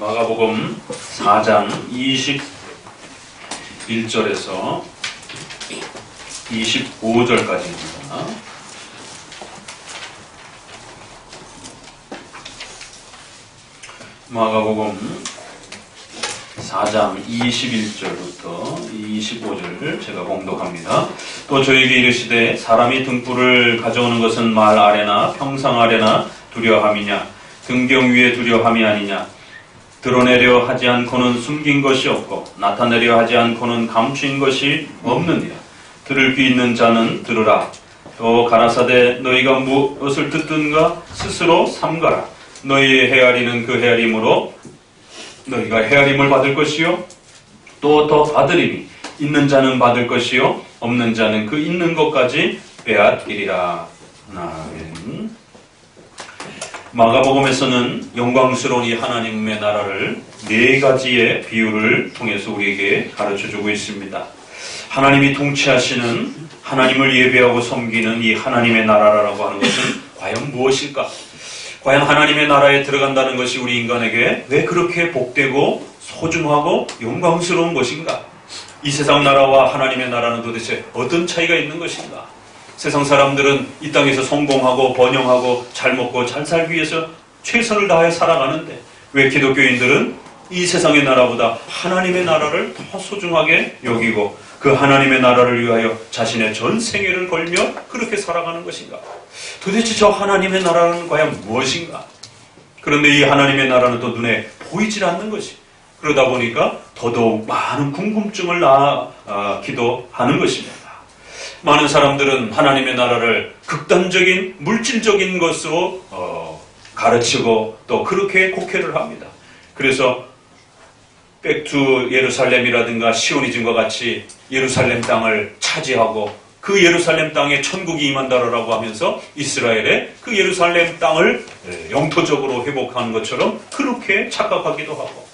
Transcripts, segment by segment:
마가복음 4장 21절에서 25절까지입니다. 마가복음 4장 21절부터 25절을 제가 봉독합니다. 또 저에게 이르시되 사람이 등불을 가져오는 것은 말 아래나 평상 아래나 두려함이냐 등경 위에 두려함이 아니냐. 드러내려 하지 않고는 숨긴 것이 없고 나타내려 하지 않고는 감추인 것이 없느니라. 들을 귀 있는 자는 들으라. 또 가라사대 너희가 무엇을 듣든가 스스로 삼가라. 너희의 헤아리는 그 헤아림으로 너희가 헤아림을 받을 것이요 또 더 받으리니 있는 자는 받을 것이요 없는 자는 그 있는 것까지 빼앗기리라. 아멘. 마가복음에서는 영광스러운 이 하나님의 나라를 네 가지의 비유를 통해서 우리에게 가르쳐주고 있습니다. 하나님이 통치하시는, 하나님을 예배하고 섬기는 이 하나님의 나라라고 하는 것은 과연 무엇일까? 과연 하나님의 나라에 들어간다는 것이 우리 인간에게 왜 그렇게 복되고 소중하고 영광스러운 것인가? 이 세상 나라와 하나님의 나라는 도대체 어떤 차이가 있는 것인가? 세상 사람들은 이 땅에서 성공하고 번영하고 잘 먹고 잘 살기 위해서 최선을 다해 살아가는데 왜 기독교인들은 이 세상의 나라보다 하나님의 나라를 더 소중하게 여기고 그 하나님의 나라를 위하여 자신의 전 생애를 걸며 그렇게 살아가는 것인가? 도대체 저 하나님의 나라는 과연 무엇인가? 그런데 이 하나님의 나라는 또 눈에 보이질 않는 것이, 그러다 보니까 더더욱 많은 궁금증을 낳기도 하는 것입니다. 많은 사람들은 하나님의 나라를 극단적인 물질적인 것으로 가르치고 또 그렇게 곡해를 합니다. 그래서 백투 예루살렘이라든가 시오니즘과 같이 예루살렘 땅을 차지하고 그 예루살렘 땅에 천국이 임한다라고 하면서 이스라엘의 그 예루살렘 땅을 영토적으로 회복하는 것처럼 그렇게 착각하기도 하고,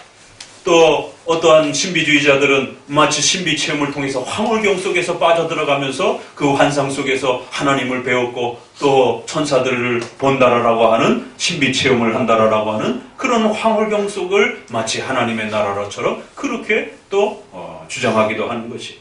또 어떠한 신비주의자들은 마치 신비 체험을 통해서 황홀경 속에서 빠져들어가면서 그 환상 속에서 하나님을 배웠고 또 천사들을 본다라고 하는 신비 체험을 한다라고 하는 그런 황홀경 속을 마치 하나님의 나라로처럼 그렇게 또 주장하기도 하는 것이,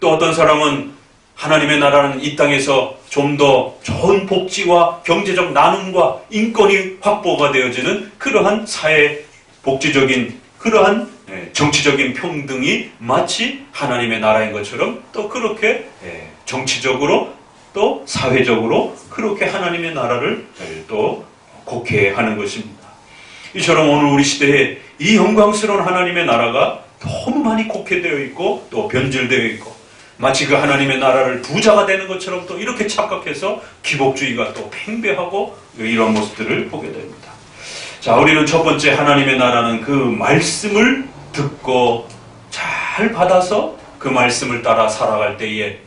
또 어떤 사람은 하나님의 나라는 이 땅에서 좀 더 좋은 복지와 경제적 나눔과 인권이 확보가 되어지는 그러한 사회 복지적인 그러한 정치적인 평등이 마치 하나님의 나라인 것처럼 또 그렇게 정치적으로 또 사회적으로 그렇게 하나님의 나라를 또 곡해하는 것입니다. 이처럼 오늘 우리 시대에 이 영광스러운 하나님의 나라가 너무 많이 곡해되어 있고 또 변질되어 있고 마치 그 하나님의 나라를 부자가 되는 것처럼 또 이렇게 착각해서 기복주의가 또 팽배하고 이런 모습들을 보게 됩니다. 자, 우리는 첫 번째 하나님의 나라는 그 말씀을 듣고 잘 받아서 그 말씀을 따라 살아갈 때에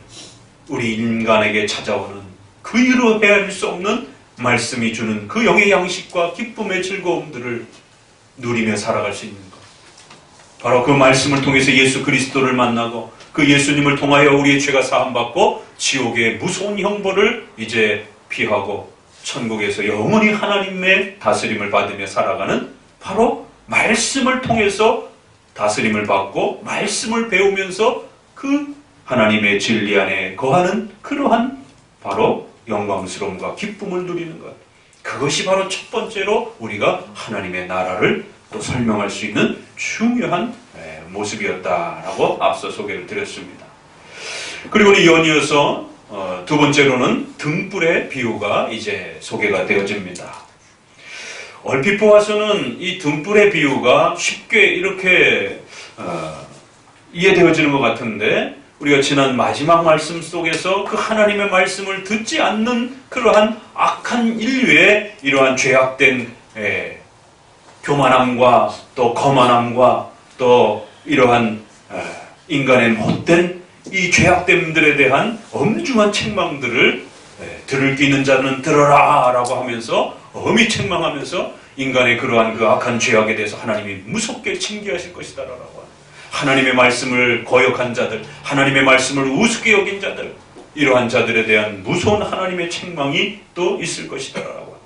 우리 인간에게 찾아오는 그 이유로 헤아릴 수 없는 말씀이 주는 그 영의 양식과 기쁨의 즐거움들을 누리며 살아갈 수 있는 것. 바로 그 말씀을 통해서 예수 그리스도를 만나고 그 예수님을 통하여 우리의 죄가 사함받고 지옥의 무서운 형벌을 이제 피하고 천국에서 영원히 하나님의 다스림을 받으며 살아가는, 바로 말씀을 통해서 다스림을 받고 말씀을 배우면서 그 하나님의 진리 안에 거하는 그러한 바로 영광스러움과 기쁨을 누리는 것. 그것이 바로 첫 번째로 우리가 하나님의 나라를 또 설명할 수 있는 중요한 모습이었다라고 앞서 소개를 드렸습니다. 그리고 연이어서 두 번째로는 등불의 비유가 이제 소개가 되어집니다. 얼핏 보아서는 이 등불의 비유가 쉽게 이렇게 이해되어지는 것 같은데, 우리가 지난 마지막 말씀 속에서 그 하나님의 말씀을 듣지 않는 그러한 악한 인류의 이러한 죄악된 교만함과 또 거만함과 또 이러한 인간의 못된 이 죄악됨들에 대한 엄중한 책망들을 들을 귀 있는 자는 들어라 라고 하면서 엄히 책망하면서 인간의 그러한 그 악한 죄악에 대해서 하나님이 무섭게 징계하실 것이다 라고 하는, 하나님의 말씀을 거역한 자들, 하나님의 말씀을 우습게 여긴 자들, 이러한 자들에 대한 무서운 하나님의 책망이 또 있을 것이다 라고 하는,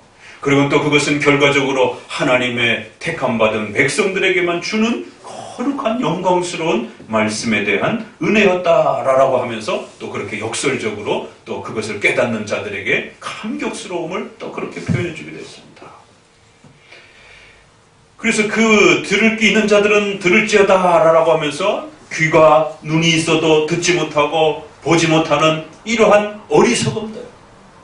그리고 또 그것은 결과적으로 하나님의 택함받은 백성들에게만 주는 거룩한 영광스러운 말씀에 대한 은혜였다라고 하면서 또 그렇게 역설적으로 또 그것을 깨닫는 자들에게 감격스러움을 또 그렇게 표현해 주게 됐습니다. 그래서 그 들을 귀 있는 자들은 들을지어다라고 하면서 귀가 눈이 있어도 듣지 못하고 보지 못하는 이러한 어리석음들,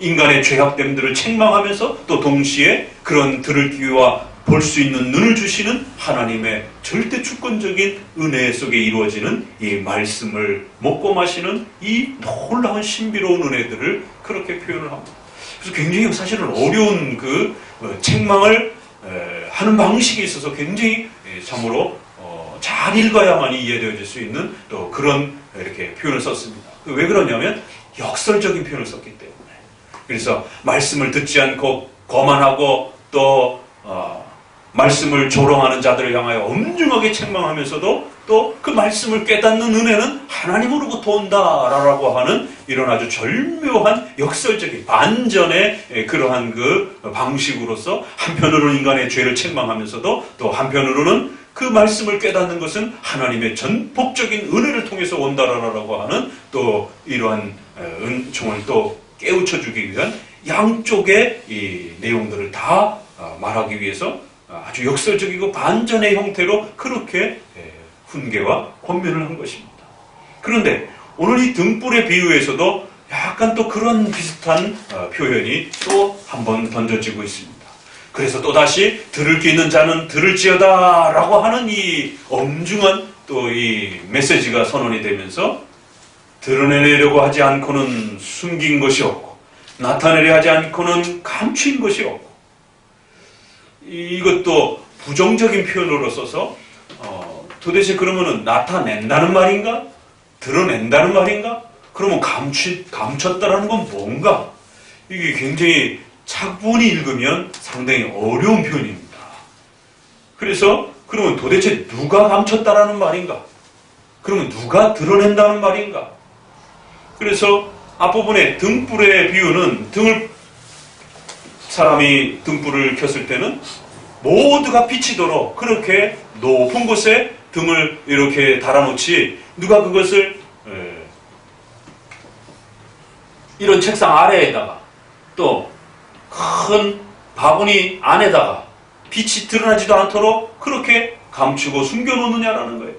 인간의 죄악됨들을 책망하면서 또 동시에 그런 들을 귀와 볼 수 있는 눈을 주시는 하나님의 절대 주권적인 은혜 속에 이루어지는 이 말씀을 먹고 마시는 이 놀라운 신비로운 은혜들을 그렇게 표현을 합니다. 그래서 굉장히 사실은 어려운 그 책망을 하는 방식에 있어서 굉장히 참으로 잘 읽어야만이 이해되어질 수 있는 또 그런 이렇게 표현을 썼습니다. 왜 그러냐면 역설적인 표현을 썼기 때문에. 그래서 말씀을 듣지 않고 거만하고 또 말씀을 조롱하는 자들을 향하여 엄중하게 책망하면서도 또 그 말씀을 깨닫는 은혜는 하나님으로부터 온다라고 하는 이런 아주 절묘한 역설적인 반전의 그러한 그 방식으로서 한편으로는 인간의 죄를 책망하면서도 또 한편으로는 그 말씀을 깨닫는 것은 하나님의 전폭적인 은혜를 통해서 온다라고 하는 또 이러한 은총을 또 깨우쳐주기 위한 양쪽의 이 내용들을 다 말하기 위해서 아주 역설적이고 반전의 형태로 그렇게 훈계와 권면을 한 것입니다. 그런데 오늘 이 등불의 비유에서도 약간 또 그런 비슷한 표현이 또 한번 던져지고 있습니다. 그래서 또다시 들을 귀 있는 자는 들을지어다 라고 하는 이 엄중한 또 이 메시지가 선언이 되면서 드러내려고 하지 않고는 숨긴 것이 없고 나타내려 하지 않고는 감추인 것이 없고 이것도 부정적인 표현으로 써서 도대체 그러면은 나타낸다는 말인가? 드러낸다는 말인가? 그러면 감췄다라는 건 뭔가? 이게 굉장히 차분히 읽으면 상당히 어려운 표현입니다. 그래서 그러면 도대체 누가 감췄다라는 말인가? 그러면 누가 드러낸다는 말인가? 그래서 앞부분에 등불의 비유는 사람이 등불을 켰을 때는 모두가 비치도록 그렇게 높은 곳에 등을 이렇게 달아놓지 누가 그것을 이런 책상 아래에다가 또 큰 바구니 안에다가 빛이 드러나지도 않도록 그렇게 감추고 숨겨놓느냐라는 거예요.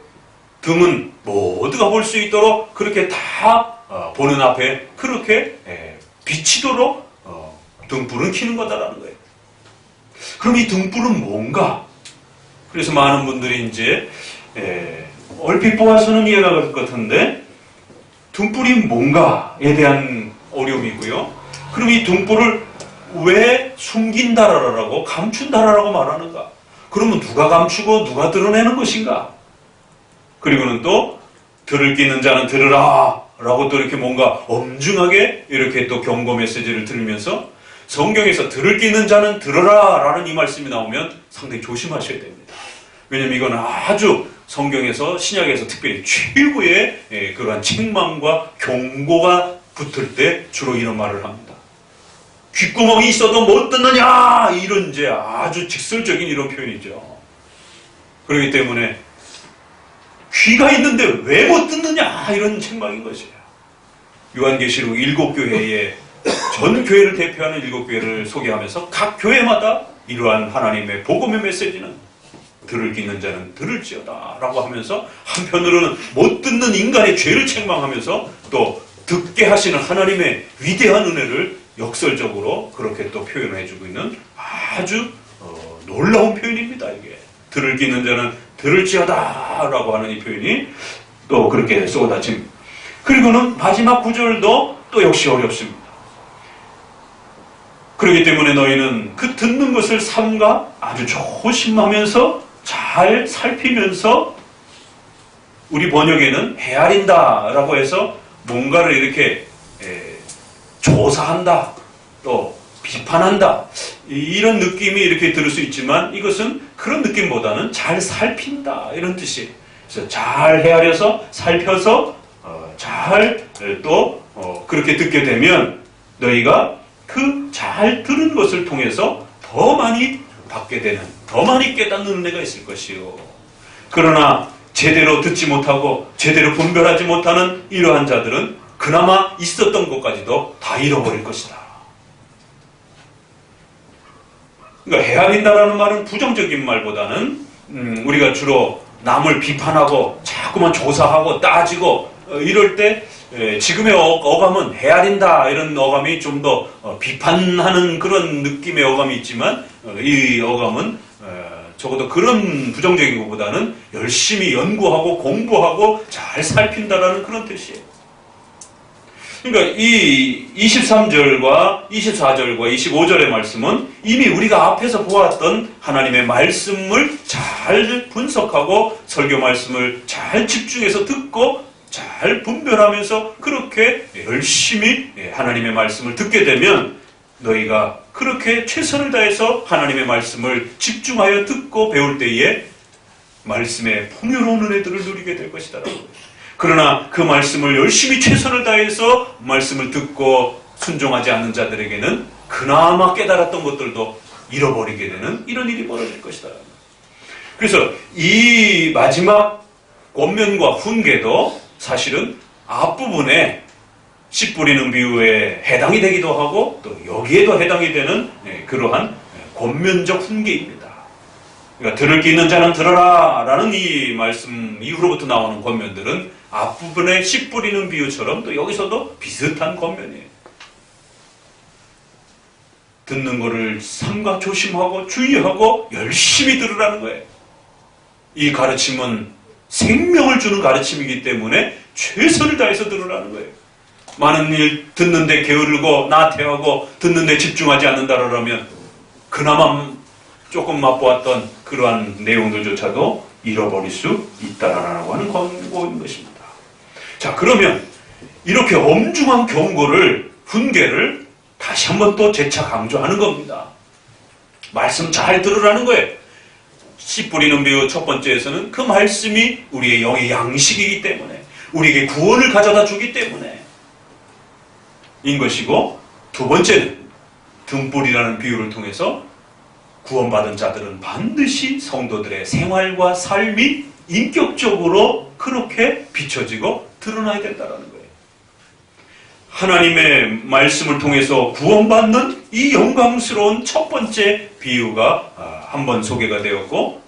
등은 모두가 볼 수 있도록 그렇게 다 보는 앞에 그렇게 비치도록 등불은 켜는 거다라는 거예요. 그럼 이 등불은 뭔가? 그래서 많은 분들이 이제 얼핏 보아서는 이해가 갈 것 같은데 등불이 뭔가에 대한 어려움이고요. 그럼 이 등불을 왜 숨긴다라고 감춘다라고 말하는가? 그러면 누가 감추고 누가 드러내는 것인가? 그리고는 또 들을 귀 있는 자는 들으라 라고 또 이렇게 뭔가 엄중하게 이렇게 또 경고 메시지를 들으면서 성경에서 들을 귀 있는 자는 들으라 라는 이 말씀이 나오면 상당히 조심하셔야 됩니다. 왜냐하면 이건 아주 성경에서 신약에서 특별히 최고의 그러한 책망과 경고가 붙을 때 주로 이런 말을 합니다. 귓구멍이 있어도 못 듣느냐 이런 이제 아주 직설적인 이런 표현이죠. 그렇기 때문에 귀가 있는데 왜 못 듣느냐 이런 책망인 것이에요. 요한계시록 7교회의 전 교회를 대표하는 7교회를 소개하면서 각 교회마다 이러한 하나님의 복음의 메시지는 들을 귀 있는 자는 들을지어다 라고 하면서 한편으로는 못 듣는 인간의 죄를 책망하면서 또 듣게 하시는 하나님의 위대한 은혜를 역설적으로 그렇게 또 표현해주고 있는 아주 놀라운 표현입니다. 이게 들을 귀 있는 자는 들을지어다 라고 하는 이 표현이 또 그렇게 쏟아집니다. 그리고는 마지막 구절도 또 역시 어렵습니다. 그렇기 때문에 너희는 그 듣는 것을 삼가 아주 조심하면서 잘 살피면서 우리 번역에는 헤아린다 라고 해서 뭔가를 이렇게 조사한다 또 비판한다 이런 느낌이 이렇게 들을 수 있지만 이것은 그런 느낌보다는 잘 살핀다 이런 뜻이에요. 그래서 잘 헤아려서 살펴서 잘 또 그렇게 듣게 되면 너희가 그 잘 들은 것을 통해서 더 많이 받게 되는, 더 많이 깨닫는 은혜가 있을 것이요. 그러나 제대로 듣지 못하고 제대로 분별하지 못하는 이러한 자들은 그나마 있었던 것까지도 다 잃어버릴 것이다. 그러니까 헤아린다라는 말은 부정적인 말보다는 우리가 주로 남을 비판하고 자꾸만 조사하고 따지고 이럴 때 지금의 어감은 헤아린다 이런 어감이 좀 더 비판하는 그런 느낌의 어감이 있지만 이 어감은 적어도 그런 부정적인 것보다는 열심히 연구하고 공부하고 잘 살핀다라는 그런 뜻이에요. 그러니까 이 23절과 24절과 25절의 말씀은 이미 우리가 앞에서 보았던 하나님의 말씀을 잘 분석하고 설교 말씀을 잘 집중해서 듣고 잘 분별하면서 그렇게 열심히 하나님의 말씀을 듣게 되면 너희가 그렇게 최선을 다해서 하나님의 말씀을 집중하여 듣고 배울 때에 말씀의 풍요로운 은혜들을 누리게 될 것이다. 그러나 그 말씀을 열심히 최선을 다해서 말씀을 듣고 순종하지 않는 자들에게는 그나마 깨달았던 것들도 잃어버리게 되는 이런 일이 벌어질 것이다. 그래서 이 마지막 권면과 훈계도 사실은 앞부분에 씨 뿌리는 비유에 해당이 되기도 하고 또 여기에도 해당이 되는 그러한 권면적 훈계입니다. 그러니까 들을 귀 있는 자는 들어라 라는 이 말씀 이후로부터 나오는 권면들은 앞부분에 씨 뿌리는 비유처럼 또 여기서도 비슷한 권면이에요. 듣는 거를 삼가 조심하고 주의하고 열심히 들으라는 거예요. 이 가르침은 생명을 주는 가르침이기 때문에 최선을 다해서 들으라는 거예요. 많은 일 듣는데 게으르고 나태하고 듣는데 집중하지 않는다라면 그나마 조금 맛보았던 그러한 내용들조차도 잃어버릴 수 있다라고 하는 권고인 것입니다. 자, 그러면 이렇게 엄중한 경고를, 훈계를 다시 한번 또 재차 강조하는 겁니다. 말씀 잘 들으라는 거예요. 씨 뿌리는 비유 첫 번째에서는 그 말씀이 우리의 영의 양식이기 때문에 우리에게 구원을 가져다 주기 때문에 인 것이고, 두 번째는 등불이라는 비유를 통해서 구원받은 자들은 반드시 성도들의 생활과 삶이 인격적으로 그렇게 비춰지고 드러나야 된다는 거예요. 하나님의 말씀을 통해서 구원받는 이 영광스러운 첫 번째 비유가 한번 소개가 되었고,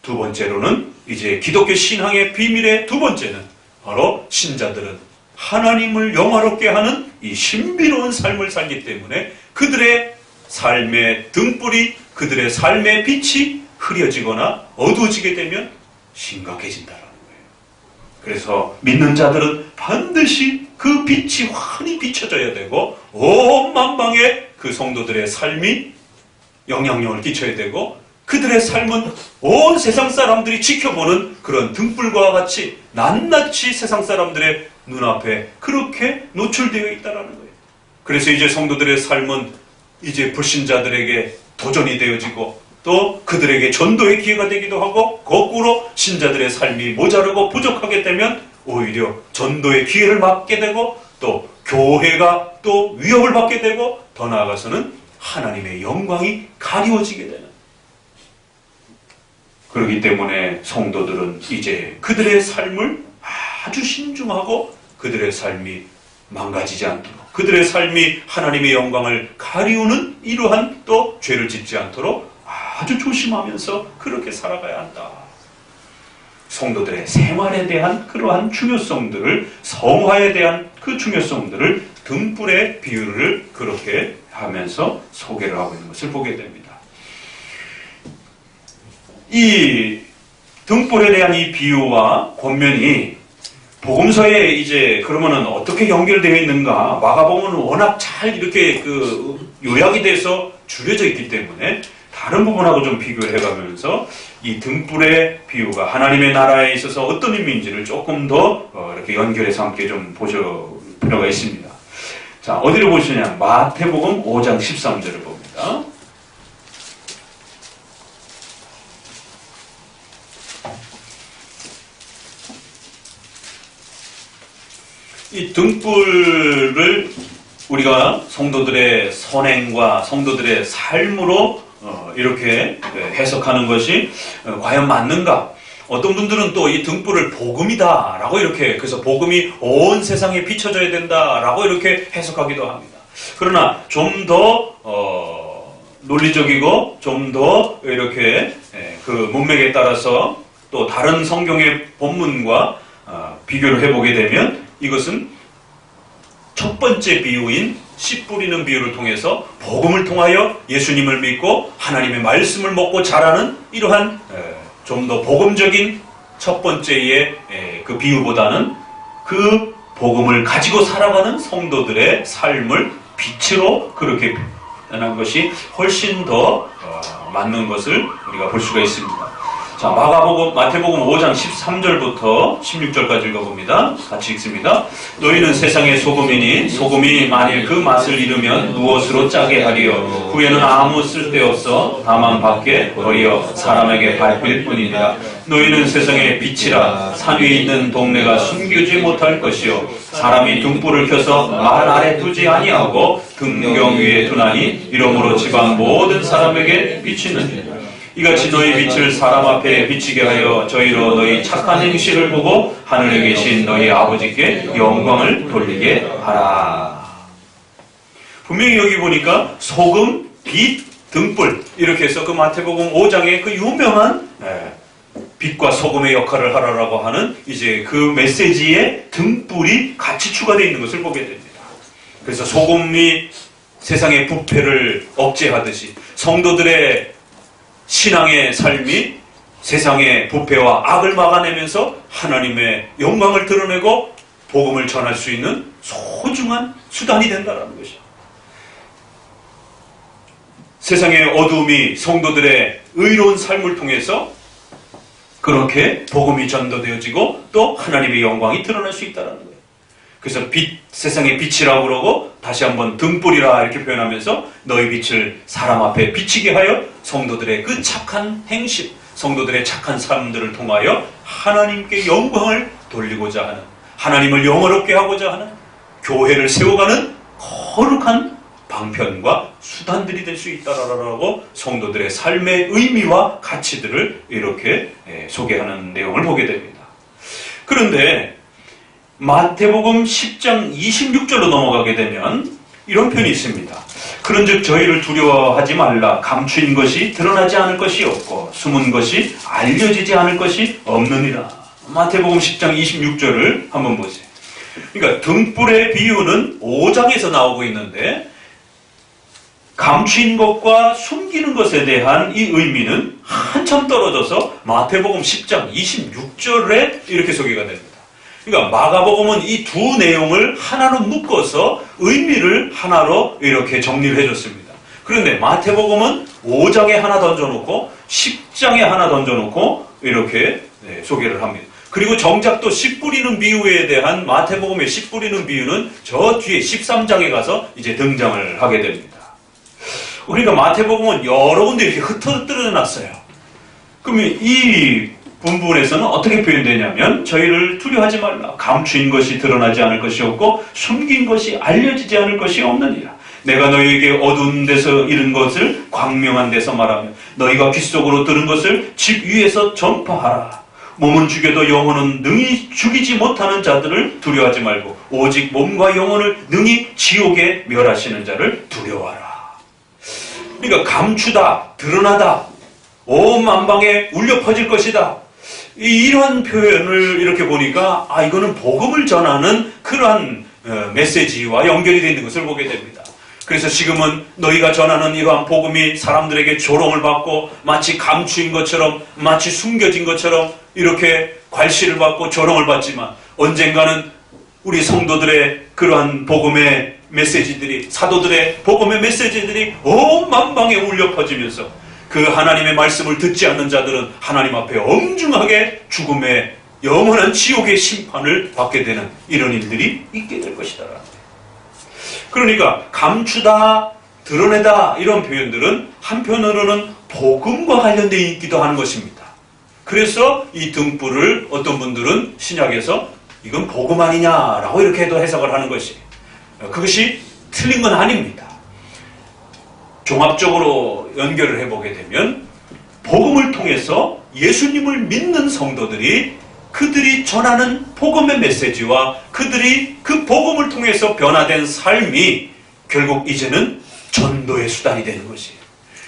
두 번째로는 이제 기독교 신앙의 비밀의 두 번째는 바로 신자들은 하나님을 영화롭게 하는 이 신비로운 삶을 살기 때문에 그들의 삶의 등불이, 그들의 삶의 빛이 흐려지거나 어두워지게 되면 심각해진다는 거예요. 그래서 믿는 자들은 반드시 그 빛이 환히 비춰져야 되고 온 만방에 그 성도들의 삶이 영향력을 끼쳐야 되고 그들의 삶은 온 세상 사람들이 지켜보는 그런 등불과 같이 낱낱이 세상 사람들의 눈앞에 그렇게 노출되어 있다는 거예요. 그래서 이제 성도들의 삶은 이제 불신자들에게 도전이 되어지고 또 그들에게 전도의 기회가 되기도 하고, 거꾸로 신자들의 삶이 모자르고 부족하게 되면 오히려 전도의 기회를 맞게 되고 또 교회가 또 위협을 받게 되고 더 나아가서는 하나님의 영광이 가리워지게 되는, 그렇기 때문에 성도들은 이제 그들의 삶을 아주 신중하고 그들의 삶이 망가지지 않도록, 그들의 삶이 하나님의 영광을 가리우는 이러한 또 죄를 짓지 않도록 아주 조심하면서 그렇게 살아가야 한다. 성도들의 생활에 대한 그러한 중요성들을, 성화에 대한 그 중요성들을 등불의 비유를 그렇게 하면서 소개를 하고 있는 것을 보게 됩니다. 이 등불에 대한 이 비유와 권면이 복음서에 이제 그러면은 어떻게 연결되어 있는가? 마가복음은 워낙 잘 이렇게 요약이 돼서 줄여져 있기 때문에 다른 부분하고 좀 비교를 해가면서 이 등불의 비유가 하나님의 나라에 있어서 어떤 의미인지를 조금 더 이렇게 연결해서 함께 좀 보실 필요가 있습니다. 자, 어디를 보시냐? 마태복음 5장 13절을 봅니다. 이 등불을 우리가 성도들의 선행과 성도들의 삶으로 이렇게 해석하는 것이 과연 맞는가? 어떤 분들은 또 이 등불을 복음이다 라고 이렇게, 그래서 복음이 온 세상에 비춰져야 된다 라고 이렇게 해석하기도 합니다. 그러나 좀 더 논리적이고 좀 더 이렇게 그 문맥에 따라서 또 다른 성경의 본문과 비교를 해보게 되면 이것은 첫 번째 비유인 씨 뿌리는 비유를 통해서 복음을 통하여 예수님을 믿고 하나님의 말씀을 먹고 자라는 이러한 좀 더 복음적인 첫 번째의 그 비유보다는 그 복음을 가지고 살아가는 성도들의 삶을 빛으로 그렇게 표현한 것이 훨씬 더 맞는 것을 우리가 볼 수가 있습니다. 자, 마태복음 5장 13절부터 16절까지 읽어봅니다. 같이 읽습니다. 너희는 세상의 소금이니 소금이 만일 그 맛을 잃으면 무엇으로 짜게 하리요? 후에는 아무 쓸데없어 다만 밖에 버리어 사람에게 밟힐 뿐이니라. 너희는 세상의 빛이라. 산 위에 있는 동네가 숨기지 못할 것이요 사람이 등불을 켜서 말 아래 두지 아니하고 등경 위에 두나니 이러므로 집안 모든 사람에게 비치느니라. 이같이 너희 빛을 사람 앞에 비치게 하여 저희로 너희 착한 행실을 보고 하늘에 계신 너희 아버지께 영광을 돌리게 하라. 분명히 여기 보니까 소금, 빛, 등불 이렇게 해서 그 마태복음 5장의 그 유명한 빛과 소금의 역할을 하라라고 하는 이제 그 메시지에 등불이 같이 추가되어 있는 것을 보게 됩니다. 그래서 소금이 세상의 부패를 억제하듯이 성도들의 신앙의 삶이 세상의 부패와 악을 막아내면서 하나님의 영광을 드러내고 복음을 전할 수 있는 소중한 수단이 된다는 것이죠. 세상의 어두움이 성도들의 의로운 삶을 통해서 그렇게 복음이 전도되어지고 또 하나님의 영광이 드러날 수 있다는 거예요. 그래서 빛, 세상의 빛이라고 그러고 다시 한번 등불이라 이렇게 표현하면서 너희 빛을 사람 앞에 비치게 하여 성도들의 그 착한 행실, 성도들의 착한 삶들을 통하여 하나님께 영광을 돌리고자 하는, 하나님을 영화롭게 하고자 하는, 교회를 세워가는 거룩한 방편과 수단들이 될 수 있다라고 성도들의 삶의 의미와 가치들을 이렇게 소개하는 내용을 보게 됩니다. 그런데 마태복음 10장 26절로 넘어가게 되면 이런 표현이 있습니다. 그런즉 저희를 두려워하지 말라. 감추인 것이 드러나지 않을 것이 없고 숨은 것이 알려지지 않을 것이 없느니라. 마태복음 10장 26절을 한번 보세요. 그러니까 등불의 비유는 5장에서 나오고 있는데 감추인 것과 숨기는 것에 대한 이 의미는 한참 떨어져서 마태복음 10장 26절에 이렇게 소개가 됩니다. 그러니까 마가복음은 이 두 내용을 하나로 묶어서 의미를 하나로 이렇게 정리를 해줬습니다. 그런데 마태복음은 5장에 하나 던져놓고 10장에 하나 던져놓고 이렇게 소개를 합니다. 그리고 정작 또 씨 뿌리는 비유에 대한 마태복음의 씨 뿌리는 비유는 저 뒤에 13장에 가서 이제 등장을 하게 됩니다. 그러니까 마태복음은 여러 군데 이렇게 흩어뜨려 놨어요. 그러면 이 본문에서는 어떻게 표현되냐면 저희를 두려워하지 말라. 감추인 것이 드러나지 않을 것이 없고 숨긴 것이 알려지지 않을 것이 없느니라. 내가 너희에게 어두운 데서 잃은 것을 광명한 데서 말하며 너희가 귀 속으로 들은 것을 집 위에서 전파하라. 몸은 죽여도 영혼은 능히 죽이지 못하는 자들을 두려워하지 말고 오직 몸과 영혼을 능히 지옥에 멸하시는 자를 두려워하라. 그러니까 감추다, 드러나다, 온 만방에 울려 퍼질 것이다. 이러한 표현을 이렇게 보니까 이거는 복음을 전하는 그러한 메시지와 연결이 되어 있는 것을 보게 됩니다. 그래서 지금은 너희가 전하는 이러한 복음이 사람들에게 조롱을 받고 마치 감추인 것처럼 마치 숨겨진 것처럼 이렇게 괄시를 받고 조롱을 받지만 언젠가는 우리 성도들의 그러한 복음의 메시지들이 사도들의 복음의 메시지들이 온 만방에 울려 퍼지면서 그 하나님의 말씀을 듣지 않는 자들은 하나님 앞에 엄중하게 죽음의 영원한 지옥의 심판을 받게 되는 이런 일들이 있게 될 것이다. 그러니까 감추다, 드러내다 이런 표현들은 한편으로는 복음과 관련되어 있기도 하는 것입니다. 그래서 이 등불을 어떤 분들은 신약에서 이건 복음 아니냐라고 이렇게도 해석을 하는 것이 그것이 틀린 건 아닙니다. 종합적으로 연결을 해보게 되면 복음을 통해서 예수님을 믿는 성도들이 그들이 전하는 복음의 메시지와 그들이 그 복음을 통해서 변화된 삶이 결국 이제는 전도의 수단이 되는 것이에요.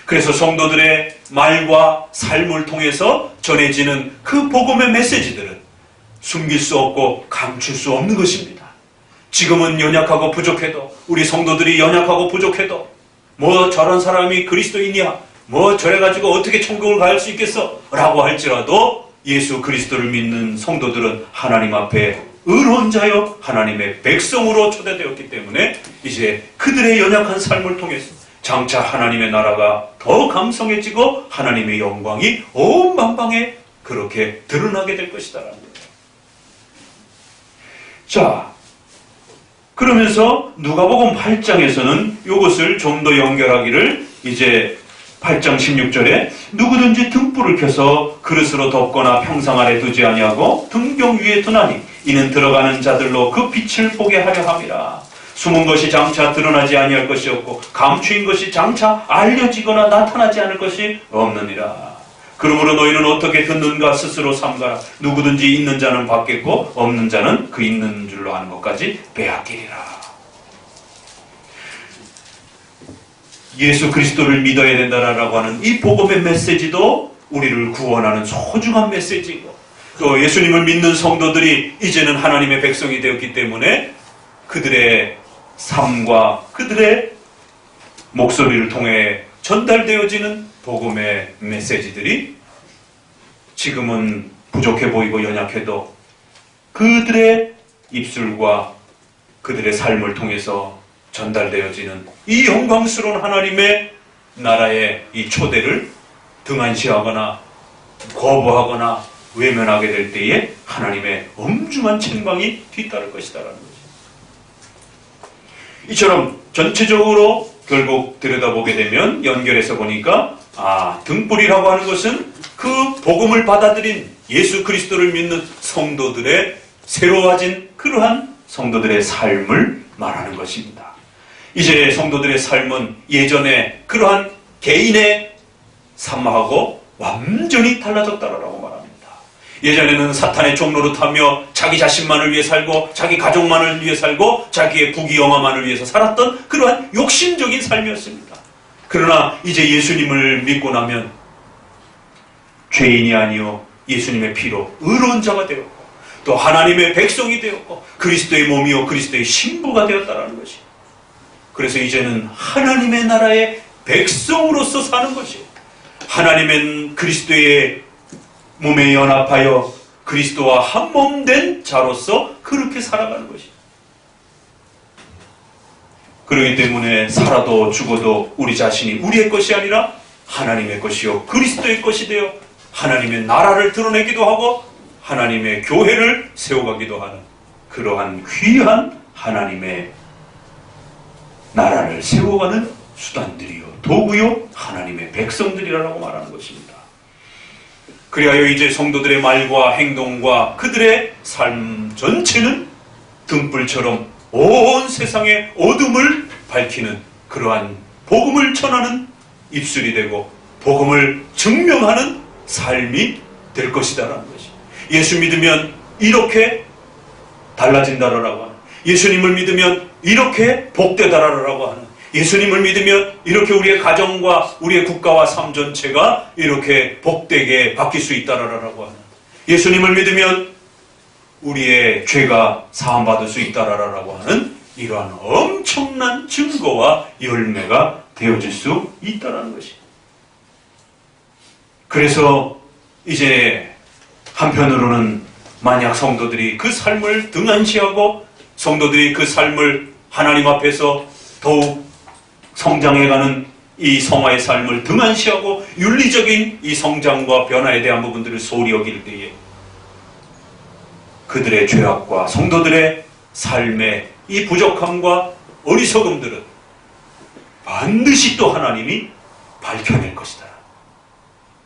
그래서 성도들의 말과 삶을 통해서 전해지는 그 복음의 메시지들은 숨길 수 없고 감출 수 없는 것입니다. 지금은 연약하고 부족해도, 우리 성도들이 연약하고 부족해도 뭐 저런 사람이 그리스도인이야, 뭐 저래가지고 어떻게 천국을 갈 수 있겠어 라고 할지라도 예수 그리스도를 믿는 성도들은 하나님 앞에 의로운 자여 하나님의 백성으로 초대되었기 때문에 이제 그들의 연약한 삶을 통해서 장차 하나님의 나라가 더 강성해지고 하나님의 영광이 온 만방에 그렇게 드러나게 될 것이다라는 거예요. 자, 그러면서 누가복음 8장에서는 이것을 좀 더 연결하기를 이제 8장 16절에 누구든지 등불을 켜서 그릇으로 덮거나 평상 아래 두지 아니하고 등경 위에 두나니 이는 들어가는 자들로 그 빛을 보게 하려 함이라. 숨은 것이 장차 드러나지 아니할 것이 없고 감추인 것이 장차 알려지거나 나타나지 않을 것이 없느니라. 그러므로 너희는 어떻게 듣는가 스스로 삼가라. 누구든지 있는 자는 받겠고 없는 자는 그 있는 줄로 아는 것까지 빼앗기리라. 예수 그리스도를 믿어야 된다라고 하는 이 복음의 메시지도 우리를 구원하는 소중한 메시지고, 또 예수님을 믿는 성도들이 이제는 하나님의 백성이 되었기 때문에 그들의 삶과 그들의 목소리를 통해 전달되어지는 복음의 메시지들이 지금은 부족해 보이고 연약해도 그들의 입술과 그들의 삶을 통해서 전달되어지는 이 영광스러운 하나님의 나라의 이 초대를 등한시하거나 거부하거나 외면하게 될 때에 하나님의 엄중한 책망이 뒤따를 것이다라는 거죠. 이처럼 전체적으로 결국 들여다보게 되면 연결해서 보니까 등불이라고 하는 것은 그 복음을 받아들인 예수 그리스도를 믿는 성도들의 새로워진 그러한 성도들의 삶을 말하는 것입니다. 이제 성도들의 삶은 예전에 그러한 개인의 삶하고 완전히 달라졌다라고 말합니다. 예전에는 사탄의 종로로 타며 자기 자신만을 위해 살고 자기 가족만을 위해 살고 자기의 부귀영화만을 위해서 살았던 그러한 욕심적인 삶이었습니다. 그러나 이제 예수님을 믿고 나면 죄인이 아니요 예수님의 피로 의로운 자가 되었고 또 하나님의 백성이 되었고 그리스도의 몸이요 그리스도의 신부가 되었다라는 것이. 그래서 이제는 하나님의 나라의 백성으로서 사는 것이, 하나님은 그리스도의 몸에 연합하여 그리스도와 한 몸 된 자로서 그렇게 살아가는 것이. 그렇기 때문에 살아도 죽어도 우리 자신이 우리의 것이 아니라 하나님의 것이요 그리스도의 것이 되어 하나님의 나라를 드러내기도 하고 하나님의 교회를 세워가기도 하는 그러한 귀한 하나님의 나라를 세워가는 수단들이요 도구요 하나님의 백성들이라고 말하는 것입니다. 그리하여 이제 성도들의 말과 행동과 그들의 삶 전체는 등불처럼 온 세상의 어둠을 밝히는 그러한 복음을 전하는 입술이 되고 복음을 증명하는 삶이 될 것이다라는 것이. 예수 믿으면 이렇게 달라진다라고 하는, 예수님을 믿으면 이렇게 복되다라고 하는, 예수님을 믿으면 이렇게 우리의 가정과 우리의 국가와 삶 전체가 이렇게 복되게 바뀔 수 있다라고 하는, 예수님을 믿으면 우리의 죄가 사함받을 수 있다라고 하는 이러한 엄청난 증거와 열매가 되어질 수 있다라는 것이. 그래서 이제 한편으로는 만약 성도들이 그 삶을 등한시하고 성도들이 그 삶을 하나님 앞에서 더욱 성장해가는 이 성화의 삶을 등한시하고 윤리적인 이 성장과 변화에 대한 부분들을 소홀히 여길 때에 그들의 죄악과 성도들의 삶의 이 부족함과 어리석음들은 반드시 또 하나님이 밝혀낼 것이다.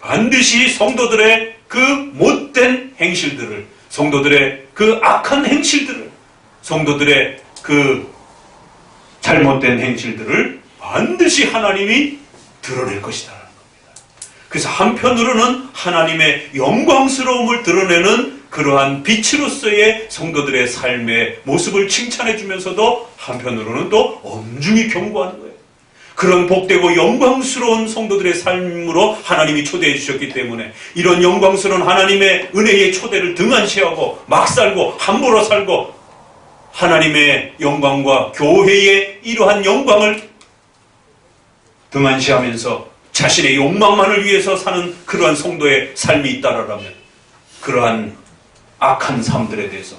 반드시 성도들의 그 못된 행실들을, 성도들의 그 악한 행실들을, 성도들의 그 잘못된 행실들을 반드시 하나님이 드러낼 것이다. 그래서 한편으로는 하나님의 영광스러움을 드러내는 그러한 빛으로서의 성도들의 삶의 모습을 칭찬해 주면서도 한편으로는 또 엄중히 경고하는 거예요. 그런 복되고 영광스러운 성도들의 삶으로 하나님이 초대해 주셨기 때문에 이런 영광스러운 하나님의 은혜의 초대를 등한시하고 막 살고 함부로 살고 하나님의 영광과 교회의 이러한 영광을 등한시하면서 자신의 욕망만을 위해서 사는 그러한 성도의 삶이 있다라면 그러한 악한 삶들에 대해서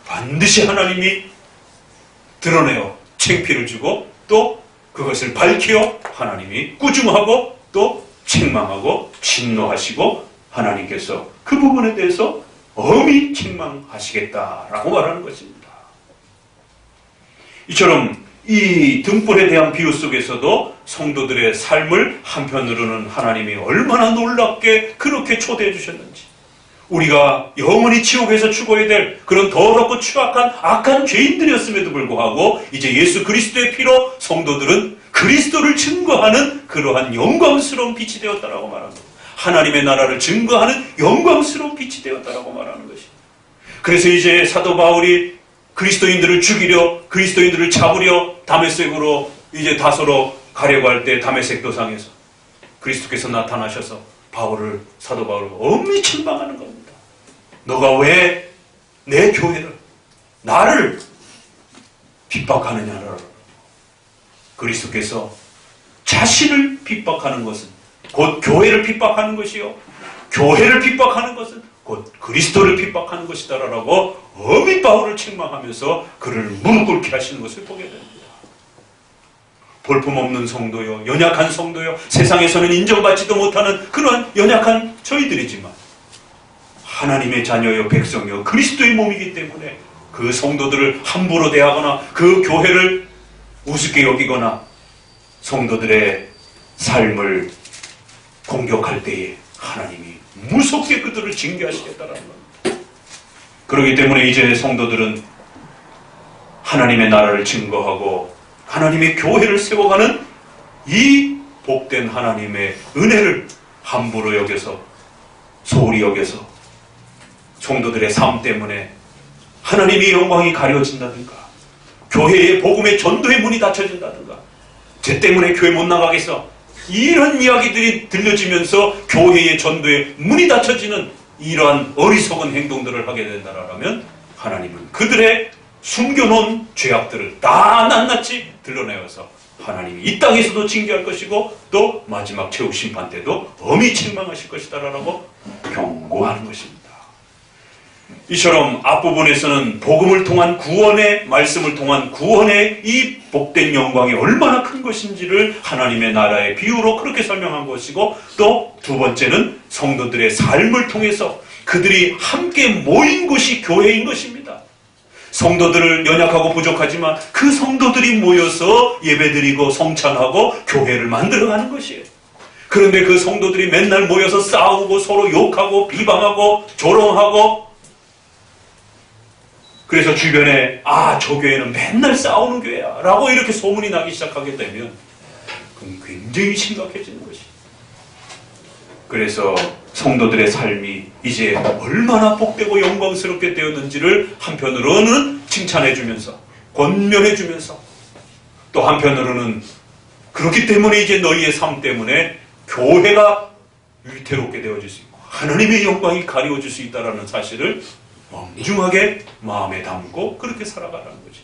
반드시 하나님이 드러내어 창피를 주고 또 그것을 밝히어 하나님이 꾸중하고 또 책망하고 진노하시고 하나님께서 그 부분에 대해서 엄히 책망하시겠다라고 말하는 것입니다. 이처럼 이 등불에 대한 비유 속에서도 성도들의 삶을 한편으로는 하나님이 얼마나 놀랍게 그렇게 초대해 주셨는지, 우리가 영원히 지옥에서 죽어야 될 그런 더럽고 추악한 악한 죄인들이었음에도 불구하고 이제 예수 그리스도의 피로 성도들은 그리스도를 증거하는 그러한 영광스러운 빛이 되었다라고 말합니다. 하나님의 나라를 증거하는 영광스러운 빛이 되었다라고 말하는 것입니다. 그래서 이제 사도 바울이 그리스도인들을 죽이려, 그리스도인들을 잡으려 다메섹으로 이제 다소로 가려고 할 때 다메섹 도상에서 그리스도께서 나타나셔서 사도 바울을 엄히 책망하는 겁니다. 너가 왜 내 교회를, 나를 핍박하느냐를. 그리스도께서 자신을 핍박하는 것은 곧 교회를 핍박하는 것이요, 교회를 핍박하는 것은 곧 그리스도를 핍박하는 것이다라고 엄히 바울을 책망하면서 그를 무릎 꿇게 하시는 것을 보게 됩니다. 볼품없는 성도요, 연약한 성도요, 세상에서는 인정받지도 못하는 그런 연약한 저희들이지만 하나님의 자녀요, 백성요, 그리스도의 몸이기 때문에 그 성도들을 함부로 대하거나 그 교회를 우습게 여기거나 성도들의 삶을 공격할 때에 하나님이 무섭게 그들을 징계하시겠다라는 겁니다. 그렇기 때문에 이제 성도들은 하나님의 나라를 증거하고 하나님의 교회를 세워가는 이 복된 하나님의 은혜를 함부로 여겨서, 소홀히 여겨서 성도들의 삶 때문에 하나님의 영광이 가려진다든가, 교회의 복음의 전도의 문이 닫혀진다든가, 쟤 때문에 교회 못 나가겠어, 이런 이야기들이 들려지면서 교회의 전도의 문이 닫혀지는 이러한 어리석은 행동들을 하게 된다라면 하나님은 그들의 숨겨놓은 죄악들을 다 낱낱이 드러내어서 하나님이 이 땅에서도 징계할 것이고 또 마지막 최후 심판 때도 엄히 책망하실 것이다라고 경고하는 것입니다. 이처럼 앞부분에서는 복음을 통한 구원의, 말씀을 통한 구원의 이 복된 영광이 얼마나 큰 것인지를 하나님의 나라의 비유로 그렇게 설명한 것이고, 또 두 번째는 성도들의 삶을 통해서 그들이 함께 모인 곳이 교회인 것입니다. 성도들을 연약하고 부족하지만 그 성도들이 모여서 예배드리고 성찬하고 교회를 만들어가는 것이에요. 그런데 그 성도들이 맨날 모여서 싸우고 서로 욕하고 비방하고 조롱하고, 그래서 주변에 저 교회는 맨날 싸우는 교회야 라고 이렇게 소문이 나기 시작하게 되면 그건 굉장히 심각해지는 것이에요. 그래서 성도들의 삶이 이제 얼마나 복되고 영광스럽게 되었는지를 한편으로는 칭찬해주면서 권면해주면서, 또 한편으로는 그렇기 때문에 이제 너희의 삶 때문에 교회가 위태롭게 되어질 수 있고 하나님의 영광이 가려워질 수 있다는 사실을 엄중하게 마음에 담고 그렇게 살아가라는 거죠.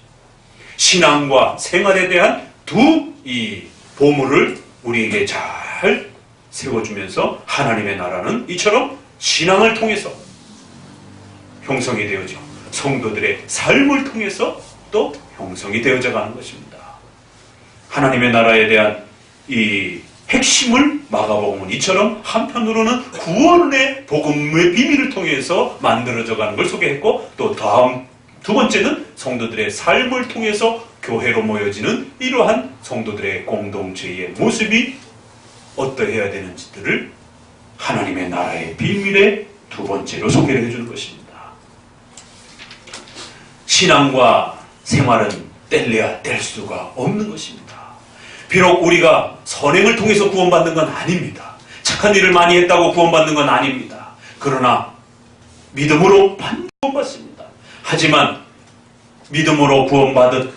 신앙과 생활에 대한 두 이 보물을 우리에게 잘 세워주면서 하나님의 나라는 이처럼 신앙을 통해서 형성이 되어져 성도들의 삶을 통해서 또 형성이 되어져 가는 것입니다. 하나님의 나라에 대한 이 핵심을 마가복음은 이처럼 한편으로는 구원의 복음의 비밀을 통해서 만들어져 가는 걸 소개했고, 또 다음 두 번째는 성도들의 삶을 통해서 교회로 모여지는 이러한 성도들의 공동체의 모습이 어떠해야 되는지들을 하나님의 나라의 비밀의 두 번째로 소개를 해주는 것입니다. 신앙과 생활은 뗄래야 뗄 수가 없는 것입니다. 비록 우리가 선행을 통해서 구원받는 건 아닙니다. 착한 일을 많이 했다고 구원받는 건 아닙니다. 그러나 믿음으로 구원받습니다. 하지만 믿음으로 구원받은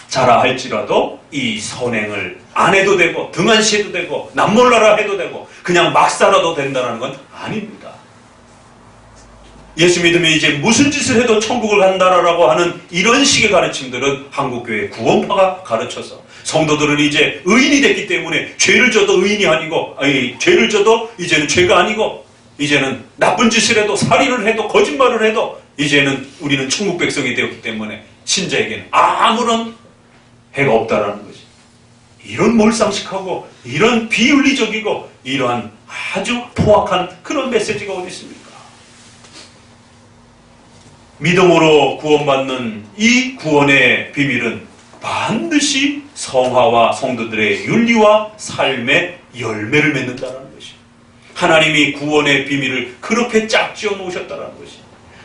자라 할지라도 이 선행을 안 해도 되고 등한시해도 되고 남몰라라 해도 되고 그냥 막 살아도 된다는 건 아닙니다. 예수 믿으면 이제 무슨 짓을 해도 천국을 간다라고 하는 이런 식의 가르침들은 한국교회 구원파가 가르쳐서 성도들은 이제 의인이 됐기 때문에 죄를 져도 의인이 아니고 죄를 져도 이제는 죄가 아니고 이제는 나쁜 짓을 해도 살인을 해도 거짓말을 해도 이제는 우리는 천국 백성이 되었기 때문에 신자에게는 아무런 해가 없다라는 것이, 이런 몰상식하고 이런 비윤리적이고 이러한 아주 포악한 그런 메시지가 어디 있습니까? 믿음으로 구원받는 이 구원의 비밀은 반드시 성화와 성도들의 윤리와 삶의 열매를 맺는다는 것이, 하나님이 구원의 비밀을 그렇게 짝지어 놓으셨다는 것이,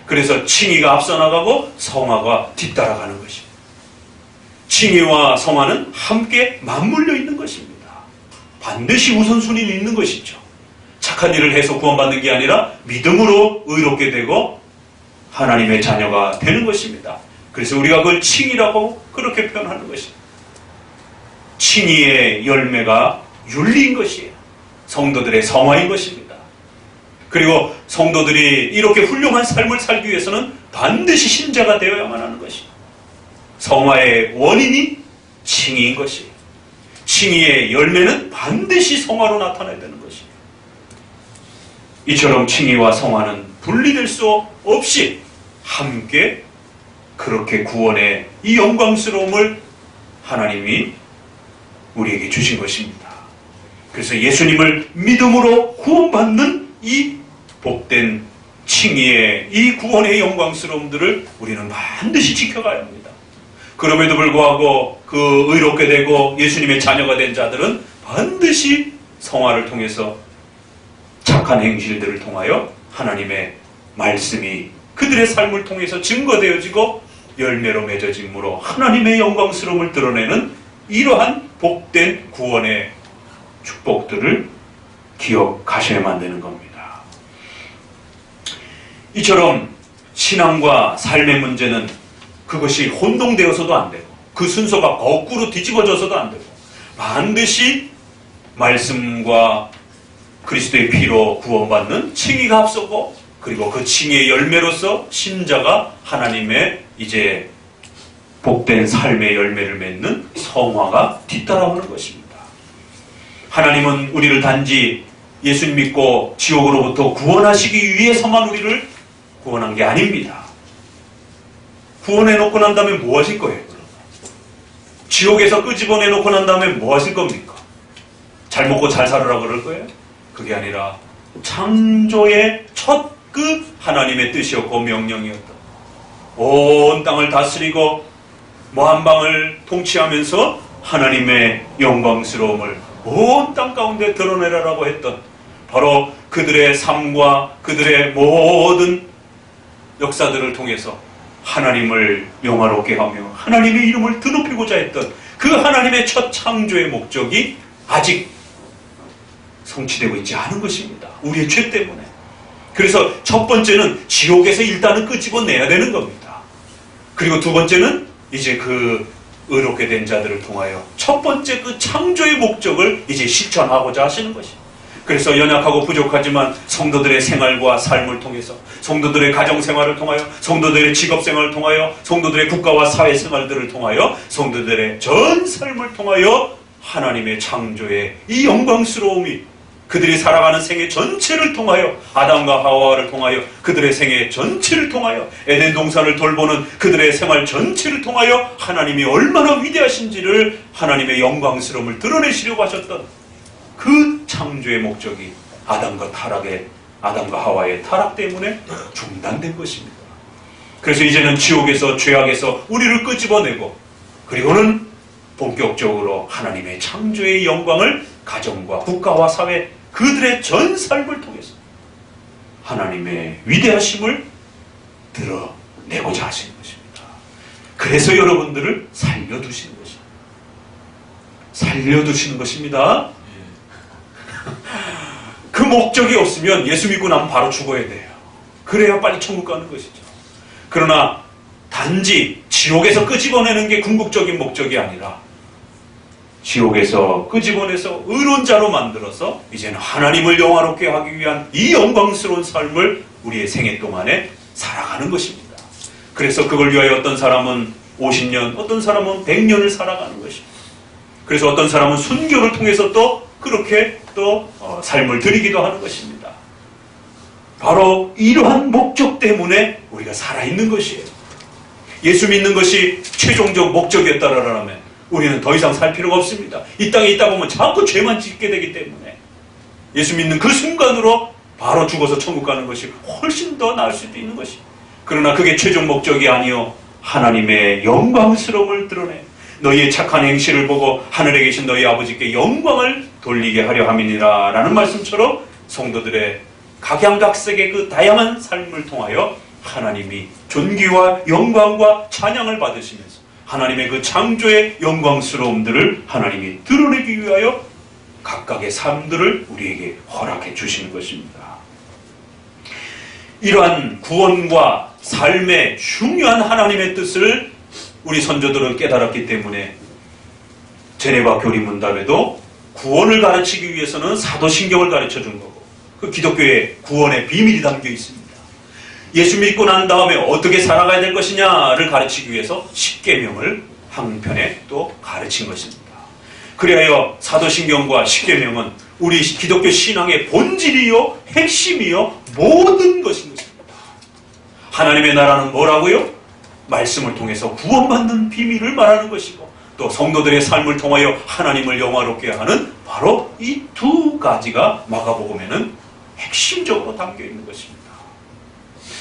그래서 칭의가 앞서 나가고 성화가 뒤따라가는 것입니다. 칭의와 성화는 함께 맞물려 있는 것입니다. 반드시 우선순위는 있는 것이죠. 착한 일을 해서 구원받는 게 아니라 믿음으로 의롭게 되고 하나님의 자녀가 되는 것입니다. 그래서 우리가 그걸 칭의라고 그렇게 표현하는 것입니다. 칭의의 열매가 윤리인 것이에요. 성도들의 성화인 것입니다. 그리고 성도들이 이렇게 훌륭한 삶을 살기 위해서는 반드시 신자가 되어야만 하는 것입니다. 성화의 원인이 칭의인 것이에요. 칭의의 열매는 반드시 성화로 나타나야 되는 것이에요. 이처럼 칭의와 성화는 분리될 수 없이 함께 그렇게 구원의 이 영광스러움을 하나님이 우리에게 주신 것입니다. 그래서 예수님을 믿음으로 구원받는 이 복된 칭의의 이 구원의 영광스러움들을 우리는 반드시 지켜가야 합니다. 그럼에도 불구하고 그 의롭게 되고 예수님의 자녀가 된 자들은 반드시 성화를 통해서 착한 행실들을 통하여 하나님의 말씀이 그들의 삶을 통해서 증거되어지고 열매로 맺어짐으로 하나님의 영광스러움을 드러내는 이러한 복된 구원의 축복들을 기억하셔야만 되는 겁니다. 이처럼 신앙과 삶의 문제는 그것이 혼동되어서도 안 되고 그 순서가 거꾸로 뒤집어져서도 안 되고 반드시 말씀과 그리스도의 피로 구원받는 칭의가 앞서고 그리고 그 칭의의 열매로서 신자가 하나님의 이제 복된 삶의 열매를 맺는 성화가 뒤따라오는 것입니다. 하나님은 우리를 단지 예수님 믿고 지옥으로부터 구원하시기 위해서만 우리를 구원한 게 아닙니다. 구원해놓고 난 다음에 뭐 하실 거예요? 지옥에서 끄집어내놓고 난 다음에 뭐 하실 겁니까? 잘 먹고 잘 살으라 그럴 거예요? 그게 아니라 창조의 첫 그 하나님의 뜻이었고 명령이었다. 온 땅을 다스리고 모한방을 통치하면서 하나님의 영광스러움을 온 땅 가운데 드러내라라고 했던 바로 그들의 삶과 그들의 모든 역사들을 통해서 하나님을 영화롭게 하며 하나님의 이름을 드높이고자 했던 그 하나님의 첫 창조의 목적이 아직 성취되고 있지 않은 것입니다. 우리의 죄 때문에. 그래서 첫 번째는 지옥에서 일단은 끄집어내야 되는 겁니다. 그리고 두 번째는 이제 그 의롭게 된 자들을 통하여 첫 번째 그 창조의 목적을 이제 실천하고자 하시는 것입니다. 그래서 연약하고 부족하지만 성도들의 생활과 삶을 통해서 성도들의 가정생활을 통하여 성도들의 직업생활을 통하여 성도들의 국가와 사회생활들을 통하여 성도들의 전 삶을 통하여 하나님의 창조의 이 영광스러움이 그들이 살아가는 생애 전체를 통하여 아담과 하와를 통하여 그들의 생애 전체를 통하여 에덴 동산을 돌보는 그들의 생활 전체를 통하여 하나님이 얼마나 위대하신지를 하나님의 영광스러움을 드러내시려고 하셨던 그 창조의 목적이 아담과 하와의 타락 때문에 중단된 것입니다. 그래서 이제는 지옥에서 죄악에서 우리를 끄집어내고 그리고는 본격적으로 하나님의 창조의 영광을 가정과 국가와 사회 그들의 전 삶을 통해서 하나님의 위대하심을 드러내고자 하시는 것입니다. 그래서 여러분들을 살려두시는 것입니다. 살려두시는 것입니다. 그 목적이 없으면 예수 믿고 나면 바로 죽어야 돼요. 그래야 빨리 천국 가는 것이죠. 그러나 단지 지옥에서 끄집어내는 게 궁극적인 목적이 아니라 지옥에서 끄집어내서 의로운 자로 만들어서 이제는 하나님을 영화롭게 하기 위한 이 영광스러운 삶을 우리의 생애 동안에 살아가는 것입니다. 그래서 그걸 위하여 어떤 사람은 50년, 어떤 사람은 100년을 살아가는 것입니다. 그래서 어떤 사람은 순교를 통해서 또 그렇게 삶을 드리기도 하는 것입니다. 바로 이러한 목적 때문에 우리가 살아있는 것이에요. 예수 믿는 것이 최종적 목적이었다라면 우리는 더 이상 살 필요가 없습니다. 이 땅에 있다 보면 자꾸 죄만 짓게 되기 때문에 예수 믿는 그 순간으로 바로 죽어서 천국 가는 것이 훨씬 더 나을 수도 있는 것입니다. 그러나 그게 최종 목적이 아니요 하나님의 영광스러움을 드러내 너희의 착한 행실을 보고 하늘에 계신 너희 아버지께 영광을 돌리게 하려 함이니라 라는 말씀처럼 성도들의 각양각색의 그 다양한 삶을 통하여 하나님이 존귀와 영광과 찬양을 받으시면서 하나님의 그 창조의 영광스러움들을 하나님이 드러내기 위하여 각각의 삶들을 우리에게 허락해 주시는 것입니다. 이러한 구원과 삶의 중요한 하나님의 뜻을 우리 선조들은 깨달았기 때문에 제네바 교리문답에도 구원을 가르치기 위해서는 사도신경을 가르쳐 준 거고 그 기독교의 구원의 비밀이 담겨 있습니다. 예수 믿고 난 다음에 어떻게 살아가야 될 것이냐를 가르치기 위해서 십계명을 한편에 또 가르친 것입니다. 그리하여 사도신경과 십계명은 우리 기독교 신앙의 본질이요 핵심이요 모든 것인 것입니다. 하나님의 나라는 뭐라고요? 말씀을 통해서 구원받는 비밀을 말하는 것이고 또 성도들의 삶을 통하여 하나님을 영화롭게 하는 바로 이 두 가지가 마가복음에는 핵심적으로 담겨 있는 것입니다.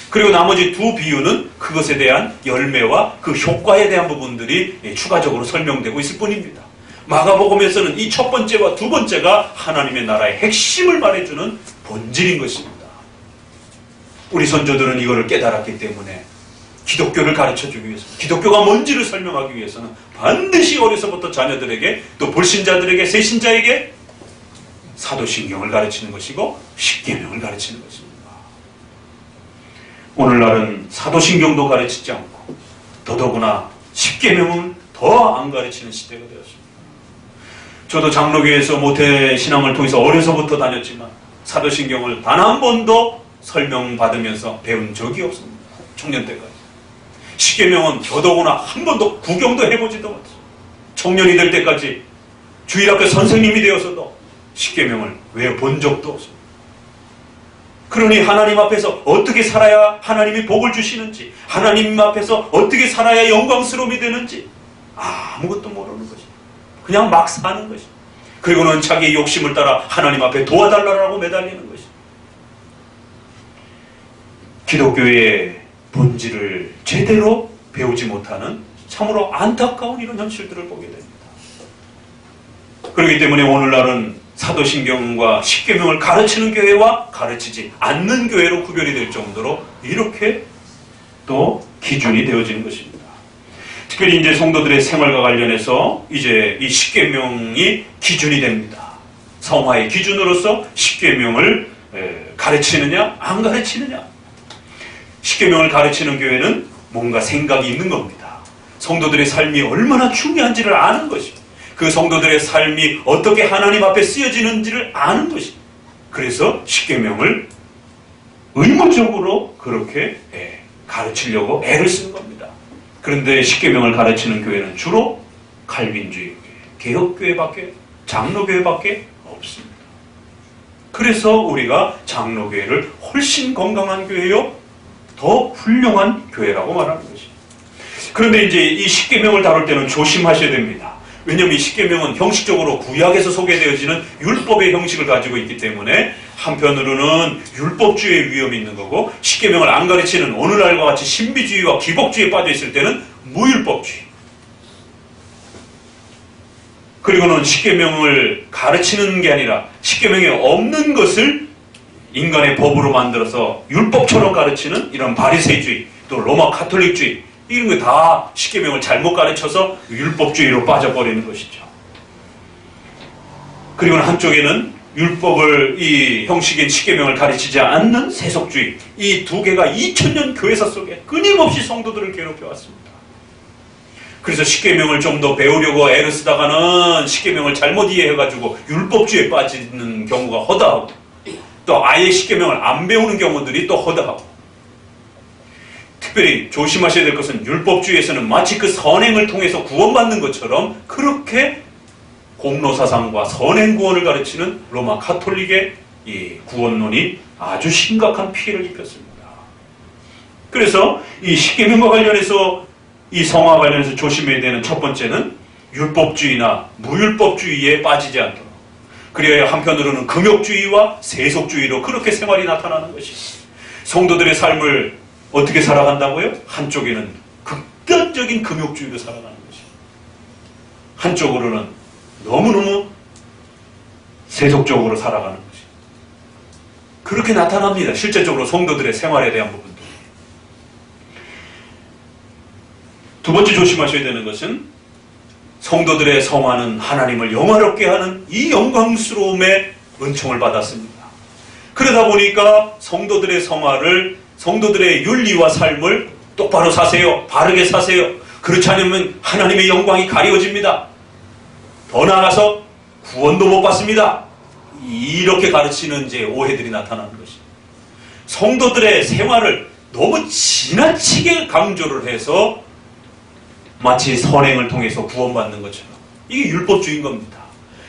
그리고 나머지 두 비유는 그것에 대한 열매와 그 효과에 대한 부분들이 추가적으로 설명되고 있을 뿐입니다. 마가복음에서는 이 첫 번째와 두 번째가 하나님의 나라의 핵심을 말해주는 본질인 것입니다. 우리 선조들은 이거를 깨달았기 때문에 기독교를 가르쳐주기 위해서 기독교가 뭔지를 설명하기 위해서는 반드시 어려서부터 자녀들에게 또 불신자들에게 새신자에게 사도신경을 가르치는 것이고 십계명을 가르치는 것입니다. 오늘날은 사도신경도 가르치지 않고 더더구나 십계명은 더 안 가르치는 시대가 되었습니다. 저도 장로교에서 모태신앙을 통해서 어려서부터 다녔지만 사도신경을 단 한 번도 설명받으면서 배운 적이 없습니다. 청년 때까지. 십계명은 더더구나 한 번도 구경도 해보지도 못했어요. 청년이 될 때까지 주일학교 선생님이 되어서도 십계명을 외워본 적도 없습니다. 그러니 하나님 앞에서 어떻게 살아야 하나님이 복을 주시는지, 하나님 앞에서 어떻게 살아야 영광스러움이 되는지 아무것도 모르는 것입니다. 그냥 막 사는 것입니다. 그리고는 자기의 욕심을 따라 하나님 앞에 도와달라고 매달리는 것입니다. 기독교의 본질을 제대로 배우지 못하는 참으로 안타까운 이런 현실들을 보게 됩니다. 그렇기 때문에 오늘날은 사도신경과 십계명을 가르치는 교회와 가르치지 않는 교회로 구별이 될 정도로 이렇게 또 기준이 되어지는 것입니다. 특별히 이제 성도들의 생활과 관련해서 이제 이 십계명이 기준이 됩니다. 성화의 기준으로서 십계명을 가르치느냐 안 가르치느냐. 십계명을 가르치는 교회는 뭔가 생각이 있는 겁니다. 성도들의 삶이 얼마나 중요한지를 아는 것입니다. 그 성도들의 삶이 어떻게 하나님 앞에 쓰여지는지를 아는 것입니다. 그래서 십계명을 의무적으로 그렇게 가르치려고 애를 쓰는 겁니다. 그런데 십계명을 가르치는 교회는 주로 칼빈주의 개혁교회밖에 장로교회밖에 없습니다. 그래서 우리가 장로교회를 훨씬 건강한 교회요 더 훌륭한 교회라고 말하는 것입니다. 그런데 이제 이 십계명을 다룰 때는 조심하셔야 됩니다. 왜냐하면 이 십계명은 형식적으로 구약에서 소개되어지는 율법의 형식을 가지고 있기 때문에 한편으로는 율법주의의 위험이 있는 거고 십계명을 안 가르치는 오늘날과 같이 신비주의와 기복주의에 빠져 있을 때는 무율법주의. 그리고는 십계명을 가르치는 게 아니라 십계명에 없는 것을 인간의 법으로 만들어서 율법처럼 가르치는 이런 바리새이주의 또 로마 카톨릭주의 이런 거 다 십계명을 잘못 가르쳐서 율법주의로 빠져버리는 것이죠. 그리고 한쪽에는 율법을 이 형식인 십계명을 가르치지 않는 세속주의, 이 두 개가 2000년 교회사 속에 끊임없이 성도들을 괴롭혀 왔습니다. 그래서 십계명을 좀 더 배우려고 애를 쓰다가는 십계명을 잘못 이해해가지고 율법주의에 빠지는 경우가 허다하고, 또 아예 십계명을 안 배우는 경우들이 또 허다하고, 특별히 조심하셔야 될 것은 율법주의에서는 마치 그 선행을 통해서 구원받는 것처럼 그렇게 공로사상과 선행구원을 가르치는 로마 카톨릭의 이 구원론이 아주 심각한 피해를 입혔습니다. 그래서 이 십계명과 관련해서, 이 성화 관련해서 조심해야 되는 첫 번째는 율법주의나 무율법주의에 빠지지 않도록, 그래야 한편으로는 금욕주의와 세속주의로 그렇게 생활이 나타나는 것이, 성도들의 삶을 어떻게 살아간다고요? 한쪽에는 극단적인 금욕주의로 살아가는 것이, 한쪽으로는 너무너무 세속적으로 살아가는 것이 그렇게 나타납니다. 실제적으로 성도들의 생활에 대한 부분도. 두 번째 조심하셔야 되는 것은 성도들의 성화는 하나님을 영화롭게 하는 이 영광스러움의 은총을 받았습니다. 그러다 보니까 성도들의 성화를, 성도들의 윤리와 삶을 똑바로 사세요, 바르게 사세요. 그렇지 않으면 하나님의 영광이 가려집니다. 더 나아가서 구원도 못 받습니다. 이렇게 가르치는 이제 오해들이 나타나는 것입니다. 성도들의 생활을 너무 지나치게 강조를 해서 마치 선행을 통해서 구원받는 것처럼, 이게 율법주의인 겁니다.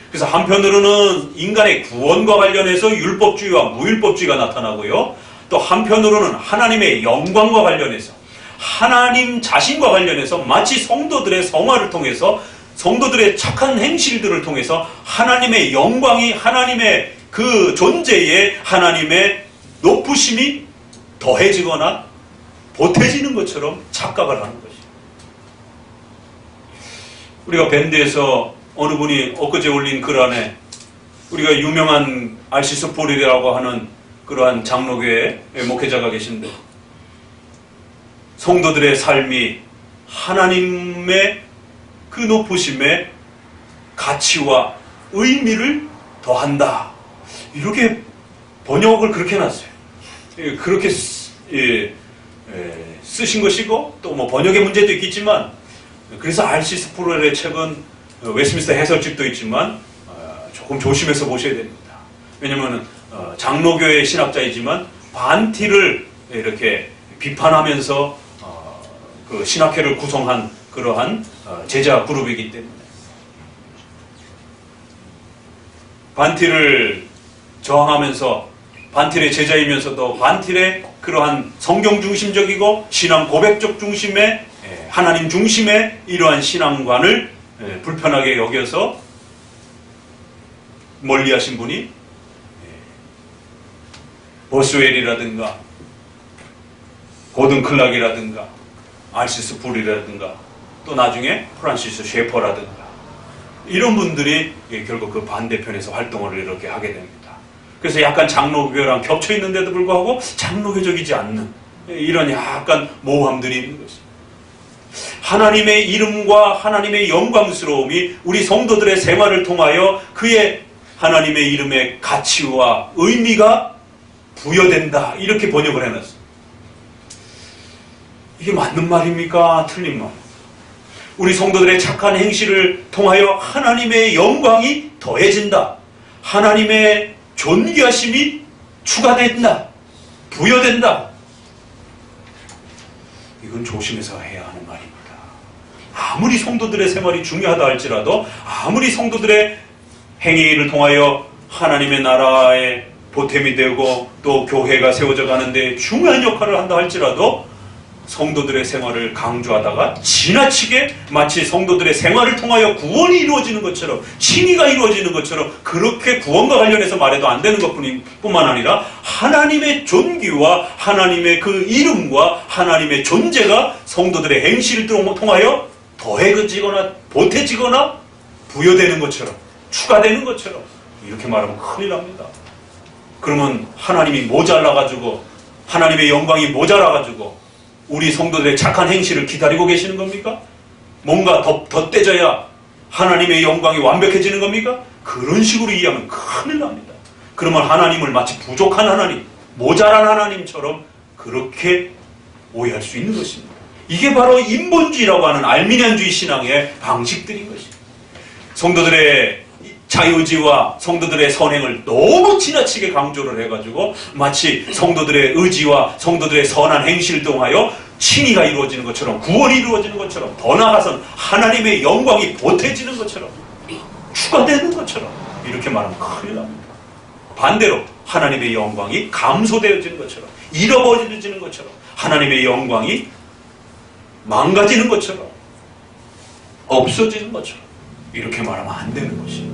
그래서 한편으로는 인간의 구원과 관련해서 율법주의와 무율법주의가 나타나고요, 또 한편으로는 하나님의 영광과 관련해서, 하나님 자신과 관련해서 마치 성도들의 성화를 통해서, 성도들의 착한 행실들을 통해서 하나님의 영광이, 하나님의 그 존재에 하나님의 높으심이 더해지거나 보태지는 것처럼 착각을 하는 것이죠. 우리가 밴드에서 어느 분이 엊그제 올린 글 안에, 우리가 유명한 알시스 폴이라고 하는 그러한 장로교회 목회자가 계신데, 성도들의 삶이 하나님의 그 높으심의 가치와 의미를 더한다, 이렇게 번역을 그렇게 해놨어요. 그렇게 쓰신 것이고, 또 뭐 번역의 문제도 있겠지만, 그래서 알시스 프로의 책은 웨스트민스터 해설집도 있지만 조금 조심해서 보셔야 됩니다. 왜냐하면 장로교의 신학자이지만 반티를 이렇게 비판하면서 그 신학회를 구성한 그러한 제자 그룹이기 때문에, 반티를 저항하면서 반틸의 제자이면서도 반틸의 그러한 성경 중심적이고 신앙 고백적 중심의, 하나님 중심의 이러한 신앙관을 불편하게 여겨서 멀리하신 분이 보스웰이라든가 고든 클락이라든가 알시스 불이라든가 또 나중에 프란시스 셰퍼라든가 이런 분들이 결국 그 반대편에서 활동을 이렇게 하게 됩니다. 그래서 약간 장로교랑 겹쳐 있는데도 불구하고 장로교적이지 않는 이런 약간 모호함들이 있는 것입니다. 하나님의 이름과 하나님의 영광스러움이 우리 성도들의 생활을 통하여 그의 하나님의 이름의 가치와 의미가 부여된다, 이렇게 번역을 해놨습니다. 이게 맞는 말입니까? 틀린 말? 우리 성도들의 착한 행실을 통하여 하나님의 영광이 더해진다, 하나님의 존귀하심이 추가된다, 부여된다, 이건 조심해서 해야 하는 말입니다. 아무리 성도들의 생활이 중요하다 할지라도, 아무리 성도들의 행위를 통하여 하나님의 나라의 보탬이 되고 또 교회가 세워져 가는데 중요한 역할을 한다 할지라도, 성도들의 생활을 강조하다가 지나치게 마치 성도들의 생활을 통하여 구원이 이루어지는 것처럼, 칭의가 이루어지는 것처럼 그렇게 구원과 관련해서 말해도 안 되는 것뿐만 아니라 하나님의 존귀와 하나님의 그 이름과 하나님의 존재가 성도들의 행실을 통하여 더해지거나 보태지거나 부여되는 것처럼, 추가되는 것처럼 이렇게 말하면 큰일 납니다. 그러면 하나님이 모자라가지고, 하나님의 영광이 모자라가지고 우리 성도들의 착한 행실을 기다리고 계시는 겁니까? 뭔가 더 떼져야 하나님의 영광이 완벽해지는 겁니까? 그런 식으로 이해하면 큰일 납니다. 그러면 하나님을 마치 부족한 하나님, 모자란 하나님처럼 그렇게 오해할 수 있는 것입니다. 이게 바로 인본주의라고 하는 알미니안주의 신앙의 방식들인 것입니다. 성도들의 자유의지와 성도들의 선행을 너무 지나치게 강조를 해가지고 마치 성도들의 의지와 성도들의 선한 행실을 통하여 칭의가 이루어지는 것처럼, 구원이 이루어지는 것처럼, 더 나아가서는 하나님의 영광이 보태지는 것처럼, 추가되는 것처럼 이렇게 말하면 큰일 납니다. 반대로 하나님의 영광이 감소되어지는 것처럼, 잃어버려지는 것처럼, 하나님의 영광이 망가지는 것처럼, 없어지는 것처럼 이렇게 말하면 안 되는 것이에요.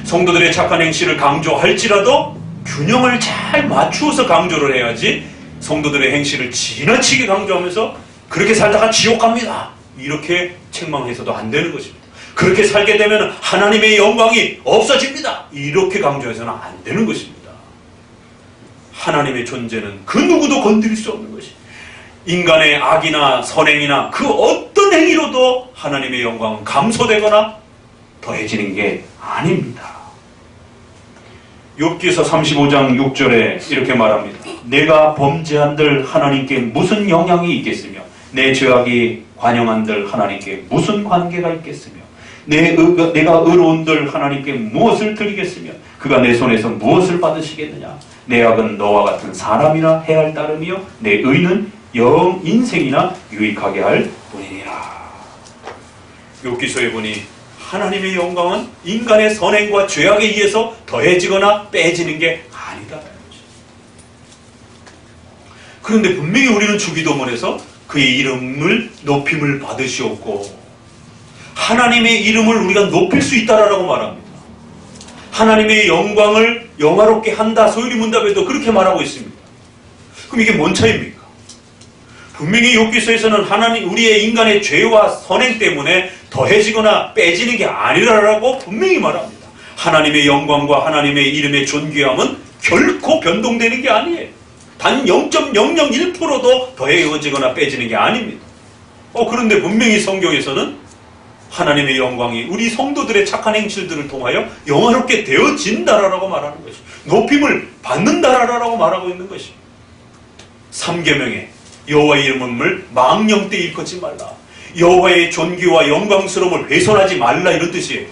성도들의 착한 행실을 강조할지라도 균형을 잘 맞추어서 강조를 해야지, 성도들의 행실을 지나치게 강조하면서 그렇게 살다가 지옥 갑니다 이렇게 책망해서도 안 되는 것입니다. 그렇게 살게 되면 하나님의 영광이 없어집니다 이렇게 강조해서는 안 되는 것입니다. 하나님의 존재는 그 누구도 건드릴 수 없는 것이, 인간의 악이나 선행이나 그 어떤 행위로도 하나님의 영광은 감소되거나 더해지는 게 아닙니다. 욥기서 35장 6절에 이렇게 말합니다. 내가 범죄한들 하나님께 무슨 영향이 있겠으며 내 죄악이 관영한들 하나님께 무슨 관계가 있겠으며 내가 의로운들 하나님께 무엇을 드리겠으며 그가 내 손에서 무엇을 받으시겠느냐. 내 악은 너와 같은 사람이나 해할 따름이요 내 의는 영 인생이나 유익하게 할 뿐이니라. 욥기서에 보니 하나님의 영광은 인간의 선행과 죄악에 의해서 더해지거나 빼지는 게 아니다. 그런데 분명히 우리는 주기도문에서 그의 이름을 높임을 받으시옵고 하나님의 이름을 우리가 높일 수 있다라고 말합니다. 하나님의 영광을 영화롭게 한다. 소유리 문답에도 그렇게 말하고 있습니다. 그럼 이게 뭔 차이입니까? 분명히 욥기서에서는 하나님, 우리의 인간의 죄와 선행 때문에 더해지거나 빼지는 게 아니라라고 분명히 말합니다. 하나님의 영광과 하나님의 이름의 존귀함은 결코 변동되는 게 아니에요. 단 0.001%도 더해지거나 빼지는 게 아닙니다. 그런데 분명히 성경에서는 하나님의 영광이 우리 성도들의 착한 행실들을 통하여 영화롭게 되어진다라고 말하는 것이, 높임을 받는다라고 말하고 있는 것이, 3계명에 여호와의 이름을 망령 때 일컫지 말라, 여호와의 존귀와 영광스러움을 훼손하지 말라 이런 뜻이에요.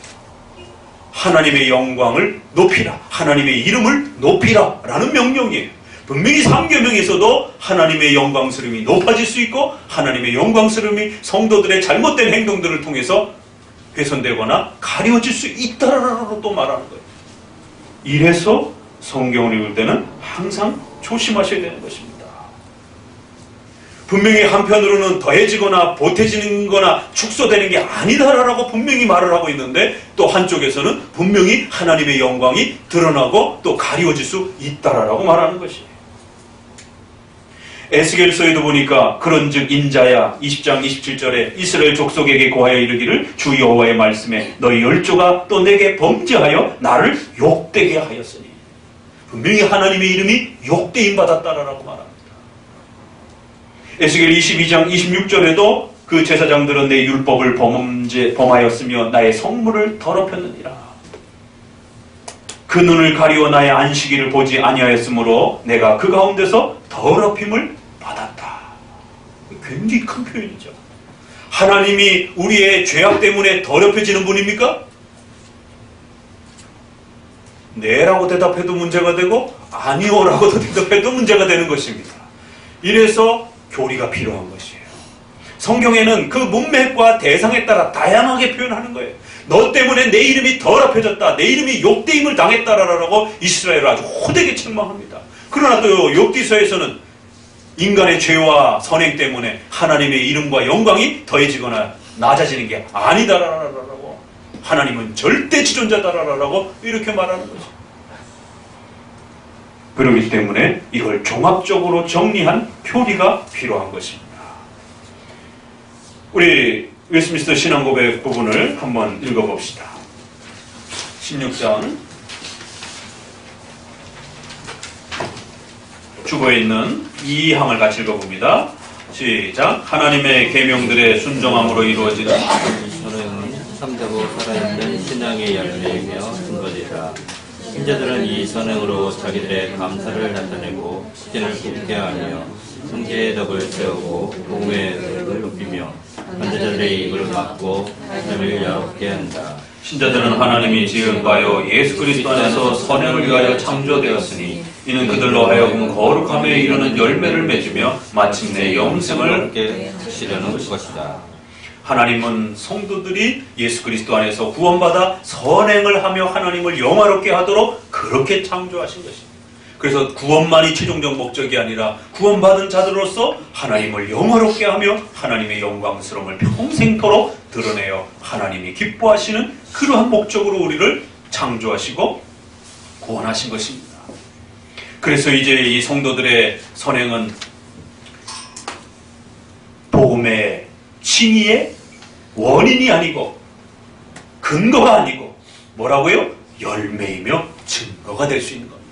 하나님의 영광을 높이라, 하나님의 이름을 높이라 라는 명령이에요. 분명히 3계명에서도 하나님의 영광스러움이 높아질 수 있고 하나님의 영광스러움이 성도들의 잘못된 행동들을 통해서 훼손되거나 가려질 수 있다라고 또 말하는 거예요. 이래서 성경을 읽을 때는 항상 조심하셔야 되는 것입니다. 분명히 한편으로는 더해지거나 보태지는 거나 축소되는 게 아니다라고 분명히 말을 하고 있는데, 또 한쪽에서는 분명히 하나님의 영광이 드러나고 또 가리워질 수 있다라고 말하는 것이에요. 에스겔서에도 보니까 그런즉 인자야 20장 27절에 이스라엘 족속에게 고하여 이르기를 주 여호와의 말씀에 너희 열조가 또 내게 범죄하여 나를 욕되게 하였으니, 분명히 하나님의 이름이 욕되임 받았다라고 말합니다. 에스겔 22장 26절에도 그 제사장들은 내 율법을 범하였으며 나의 성물을 더럽혔느니라. 그 눈을 가리워 나의 안식일을 보지 아니하였으므로 내가 그 가운데서 더럽힘을 받았다. 굉장히 큰 표현이죠. 하나님이 우리의 죄악 때문에 더럽혀지는 분입니까? 네라고 대답해도 문제가 되고 아니오라고 대답해도 문제가 되는 것입니다. 이래서 교리가 필요한 것이에요. 성경에는 그 문맥과 대상에 따라 다양하게 표현하는 거예요. 너 때문에 내 이름이 더럽혀졌다, 내 이름이 욕되임을 당했다라고 이스라엘을 아주 호되게 책망합니다. 그러나 또 욥기서에서는 인간의 죄와 선행 때문에 하나님의 이름과 영광이 더해지거나 낮아지는 게 아니다라고, 하나님은 절대 지존자다라고 이렇게 말하는 거죠. 그렇기 때문에 이걸 종합적으로 정리한 표리가 필요한 것입니다. 우리 웨스트민스터 신앙고백 부분을 한번 읽어봅시다. 16장 주보에 있는 2항을 같이 읽어봅니다. 시작. 하나님의 계명들의 순종함으로 이루어지는 참되고 살아있는 신앙의 열매이며 증거되라. 형제들은 이 선행으로 자기들의 감사를 나타내고 신을 굳게 하며 형제의 덕을 세우고 복음의 덕을 높이며 반대자들의 입을 막고 하나님을 야롭게 한다. 신자들은 하나님이 지은 바요 예수 그리스도 안에서 선행을 위하여 창조되었으니 이는 그들로 하여금 거룩함에 이르는 열매를 맺으며 마침내 영생을 얻게 하시려는 것이다. 하나님은 성도들이 예수 그리스도 안에서 구원받아 선행을 하며 하나님을 영화롭게 하도록 그렇게 창조하신 것입니다. 그래서 구원만이 최종적 목적이 아니라 구원받은 자들로서 하나님을 영화롭게 하며 하나님의 영광스러움을 평생토록 드러내어 하나님이 기뻐하시는 그러한 목적으로 우리를 창조하시고 구원하신 것입니다. 그래서 이제 이 성도들의 선행은 복음의 칭의의 원인이 아니고 근거가 아니고 뭐라고요? 열매이며 증거가 될 수 있는 겁니다.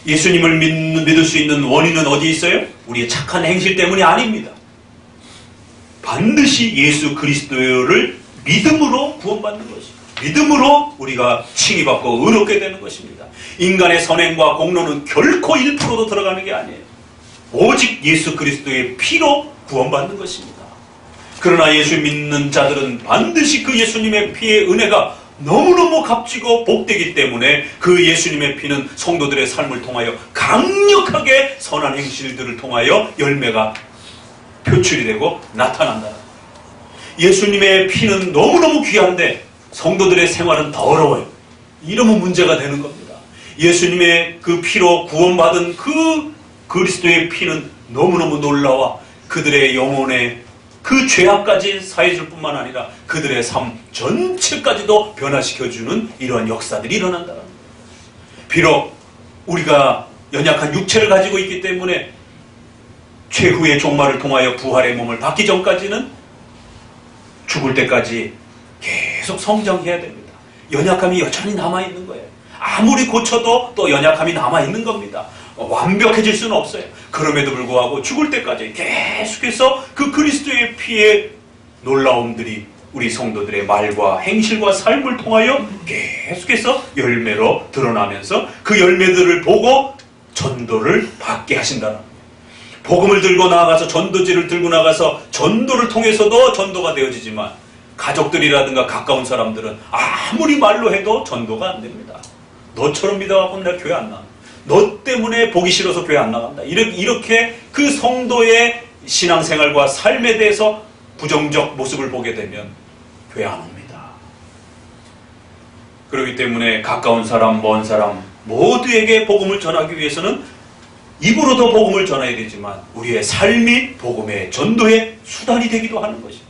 예수님을 믿을 수 있는 원인은 어디 있어요? 우리의 착한 행실 때문이 아닙니다. 반드시 예수 그리스도를 믿음으로 구원받는 것입니다. 믿음으로 우리가 칭의받고 의롭게 되는 것입니다. 인간의 선행과 공로는 결코 1%도 들어가는 게 아니에요. 오직 예수 그리스도의 피로 구원받는 것입니다. 그러나 예수 믿는 자들은 반드시 그 예수님의 피의 은혜가 너무너무 값지고 복되기 때문에 그 예수님의 피는 성도들의 삶을 통하여 강력하게 선한 행실들을 통하여 열매가 표출이 되고 나타난다. 예수님의 피는 너무너무 귀한데 성도들의 생활은 더러워요. 이러면 문제가 되는 겁니다. 예수님의 그 피로 구원받은 그 그리스도의 피는 너무너무 놀라워 그들의 영혼에 그 죄악까지 사해줄 뿐만 아니라 그들의 삶 전체까지도 변화시켜주는 이러한 역사들이 일어난다는 거예요. 비록 우리가 연약한 육체를 가지고 있기 때문에 최후의 종말을 통하여 부활의 몸을 받기 전까지는 죽을 때까지 계속 성장해야 됩니다. 연약함이 여전히 남아있는 거예요. 아무리 고쳐도 또 연약함이 남아있는 겁니다. 완벽해질 수는 없어요. 그럼에도 불구하고 죽을 때까지 계속해서 그 그리스도의 피의 놀라움들이 우리 성도들의 말과 행실과 삶을 통하여 계속해서 열매로 드러나면서 그 열매들을 보고 전도를 받게 하신다는 거예요. 복음을 들고 나아가서 전도지를 들고 나가서 전도를 통해서도 전도가 되어지지만 가족들이라든가 가까운 사람들은 아무리 말로 해도 전도가 안 됩니다. 너처럼 믿어갖고 내가 교회 안 나간다. 너 때문에 보기 싫어서 교회 안 나간다. 이렇게 그 성도의 신앙생활과 삶에 대해서 부정적 모습을 보게 되면 교회 안 옵니다. 그렇기 때문에 가까운 사람, 먼 사람 모두에게 복음을 전하기 위해서는 입으로도 복음을 전해야 되지만 우리의 삶이 복음의 전도의 수단이 되기도 하는 것입니다.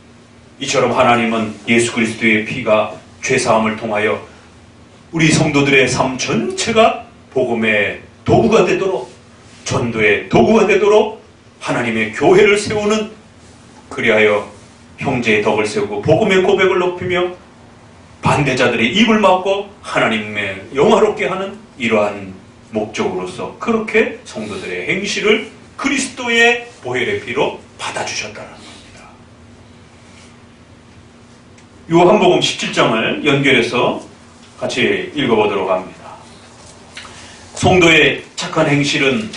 이처럼 하나님은 예수 그리스도의 피가 죄사함을 통하여 우리 성도들의 삶 전체가 복음의 도구가 되도록 전도의 도구가 되도록 하나님의 교회를 세우는 그리하여 형제의 덕을 세우고 복음의 고백을 높이며 반대자들의 입을 막고 하나님의 영화롭게 하는 이러한 목적으로서 그렇게 성도들의 행실을 그리스도의 보혈의 피로 받아주셨다는 겁니다. 요한복음 17장을 연결해서 같이 읽어보도록 합니다. 성도의 착한 행실은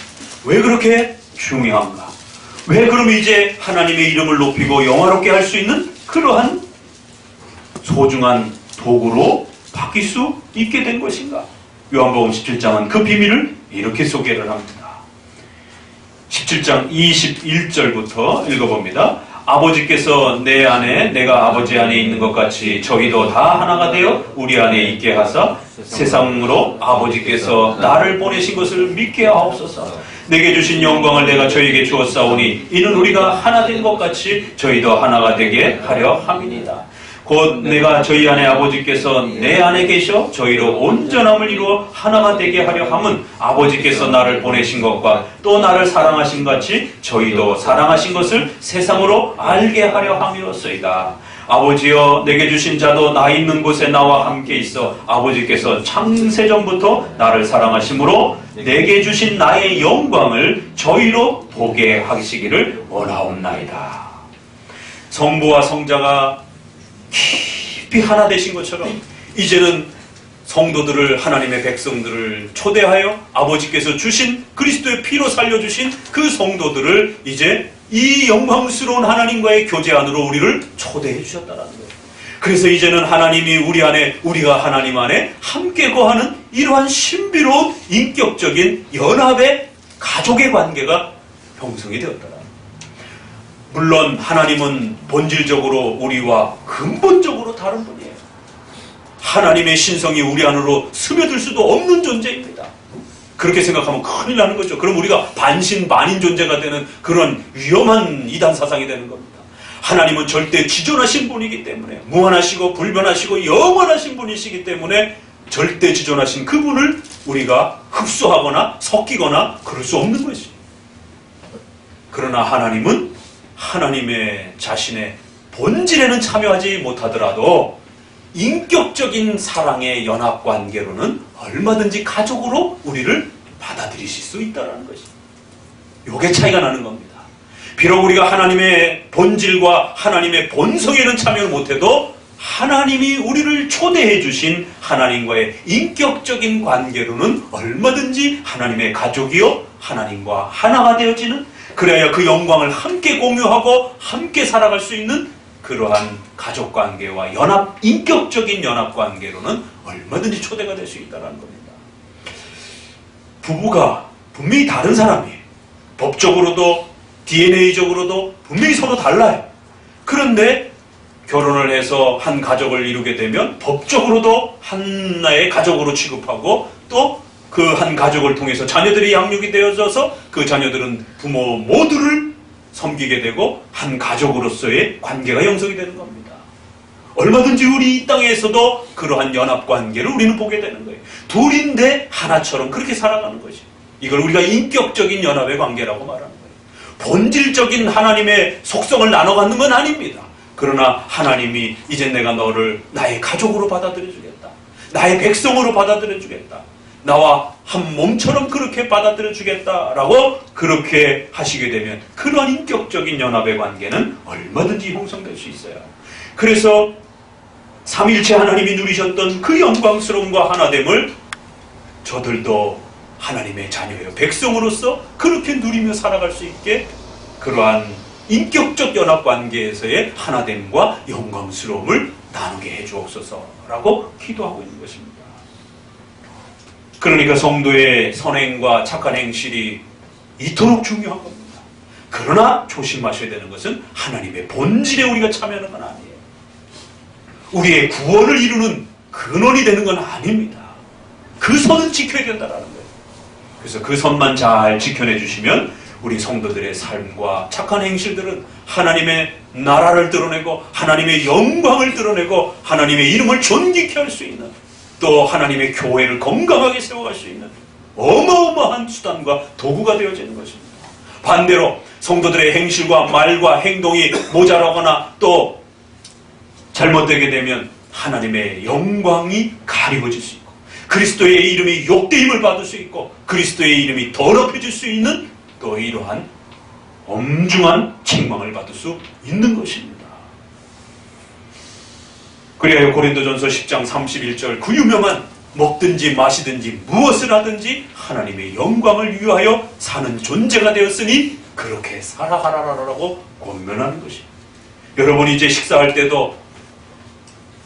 왜 그렇게 중요한가? 왜 그럼 이제 하나님의 이름을 높이고 영화롭게 할 수 있는 그러한 소중한 도구로 바뀔 수 있게 된 것인가? 요한복음 17장은 그 비밀을 이렇게 소개를 합니다. 17장 21절부터 읽어봅니다. 아버지께서 내 안에 내가 아버지 안에 있는 것 같이 저희도 다 하나가 되어 우리 안에 있게 하사 세상으로 아버지께서 나를 보내신 것을 믿게 하옵소서. 내게 주신 영광을 내가 저에게 주었사오니 이는 우리가 하나 된 것 같이 저희도 하나가 되게 하려 함이니이다. 곧 내가 저희 안에 아버지께서 내 안에 계셔 저희로 온전함을 이루어 하나가 되게 하려 함은 아버지께서 나를 보내신 것과 또 나를 사랑하신 같이 저희도 사랑하신 것을 세상으로 알게 하려 함이었소이다. 아버지여 내게 주신 자도 나 있는 곳에 나와 함께 있어 아버지께서 창세전부터 나를 사랑하심으로 내게 주신 나의 영광을 저희로 보게 하시기를 원하옵나이다. 성부와 성자가 깊이 하나 되신 것처럼 이제는 성도들을, 하나님의 백성들을 초대하여 아버지께서 주신 그리스도의 피로 살려주신 그 성도들을 이제 이 영광스러운 하나님과의 교제 안으로 우리를 초대해 주셨다는 거예요. 그래서 이제는 하나님이 우리 안에, 우리가 하나님 안에 함께 거하는 이러한 신비로운 인격적인 연합의 가족의 관계가 형성이 되었다는 거예요. 물론 하나님은 본질적으로 우리와 근본적으로 다른 분이에요. 하나님의 신성이 우리 안으로 스며들 수도 없는 존재입니다. 그렇게 생각하면 큰일 나는 거죠. 그럼 우리가 반신반인 존재가 되는 그런 위험한 이단 사상이 되는 겁니다. 하나님은 절대 지존하신 분이기 때문에, 무한하시고 불변하시고 영원하신 분이시기 때문에 절대 지존하신 그분을 우리가 흡수하거나 섞이거나 그럴 수 없는 것이에요. 그러나 하나님은 하나님의 자신의 본질에는 참여하지 못하더라도 인격적인 사랑의 연합관계로는 얼마든지 가족으로 우리를 받아들이실 수 있다는 것입니다. 이게 차이가 나는 겁니다. 비록 우리가 하나님의 본질과 하나님의 본성에는 참여를 못해도 하나님이 우리를 초대해 주신 하나님과의 인격적인 관계로는 얼마든지 하나님의 가족이요 하나님과 하나가 되어지는, 그래야 그 영광을 함께 공유하고 함께 살아갈 수 있는 그러한 가족관계와 연합, 인격적인 연합관계로는 얼마든지 초대가 될 수 있다는 겁니다. 부부가 분명히 다른 사람이에요. 법적으로도 DNA적으로도 분명히 서로 달라요. 그런데 결혼을 해서 한 가족을 이루게 되면 법적으로도 하나의 가족으로 취급하고 또 그 한 가족을 통해서 자녀들이 양육이 되어져서 그 자녀들은 부모 모두를 섬기게 되고 한 가족으로서의 관계가 형성이 되는 겁니다. 얼마든지 우리 이 땅에서도 그러한 연합관계를 우리는 보게 되는 거예요. 둘인데 하나처럼 그렇게 살아가는 것이에요. 이걸 우리가 인격적인 연합의 관계라고 말하는 거예요. 본질적인 하나님의 속성을 나눠 갖는 건 아닙니다. 그러나 하나님이 이제 내가 너를 나의 가족으로 받아들여 주겠다. 나의 백성으로 받아들여 주겠다. 나와 한 몸처럼 그렇게 받아들여 주겠다라고 그렇게 하시게 되면 그러한 인격적인 연합의 관계는 얼마든지 형성될 수 있어요. 그래서 삼위일체 하나님이 누리셨던 그 영광스러움과 하나됨을 저들도 하나님의 자녀예요. 백성으로서 그렇게 누리며 살아갈 수 있게 그러한 인격적 연합관계에서의 하나됨과 영광스러움을 나누게 해주옵소서라고 기도하고 있는 것입니다. 그러니까 성도의 선행과 착한 행실이 이토록 중요한 겁니다. 그러나 조심하셔야 되는 것은 하나님의 본질에 우리가 참여하는 건 아니에요. 우리의 구원을 이루는 근원이 되는 건 아닙니다. 그 선은 지켜야 된다는 거예요. 그래서 그 선만 잘 지켜내 주시면 우리 성도들의 삶과 착한 행실들은 하나님의 나라를 드러내고 하나님의 영광을 드러내고 하나님의 이름을 존귀케 할 수 있는, 또 하나님의 교회를 건강하게 세워갈 수 있는 어마어마한 수단과 도구가 되어지는 것입니다. 반대로 성도들의 행실과 말과 행동이 모자라거나 또 잘못되게 되면 하나님의 영광이 가리워질 수 있고 그리스도의 이름이 욕되임을 받을 수 있고 그리스도의 이름이 더럽혀질 수 있는 또 이러한 엄중한 책망을 받을 수 있는 것입니다. 그래야 고린도전서 10장 31절 그 유명한 먹든지 마시든지 무엇을 하든지 하나님의 영광을 위하여 사는 존재가 되었으니 그렇게 살아가라라고 권면하는 것입니다. 여러분이 이제 식사할 때도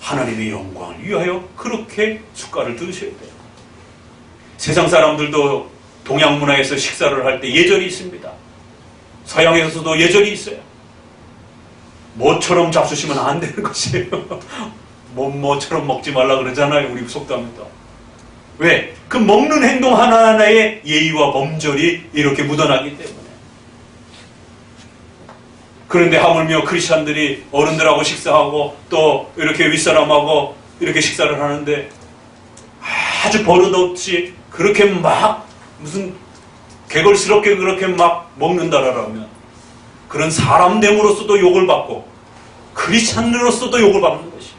하나님의 영광을 위하여 그렇게 숟갈을 드셔야 돼요. 세상 사람들도 동양 문화에서 식사를 할 때 예절이 있습니다. 서양에서도 예절이 있어요. 뭐처럼 잡수시면 안 되는 것이에요. 뭐처럼 먹지 말라 그러잖아요. 우리 속담에도. 왜? 그 먹는 행동 하나하나에 예의와 범절이 이렇게 묻어나기 때문에. 그런데 하물며 크리스찬들이 어른들하고 식사하고 또 이렇게 윗사람하고 이렇게 식사를 하는데 아주 버릇없이 그렇게 막 무슨 개걸스럽게 그렇게 막 먹는다라면 그런 사람됨으로서도 욕을 받고 크리스찬으로서도 욕을 받는 것이.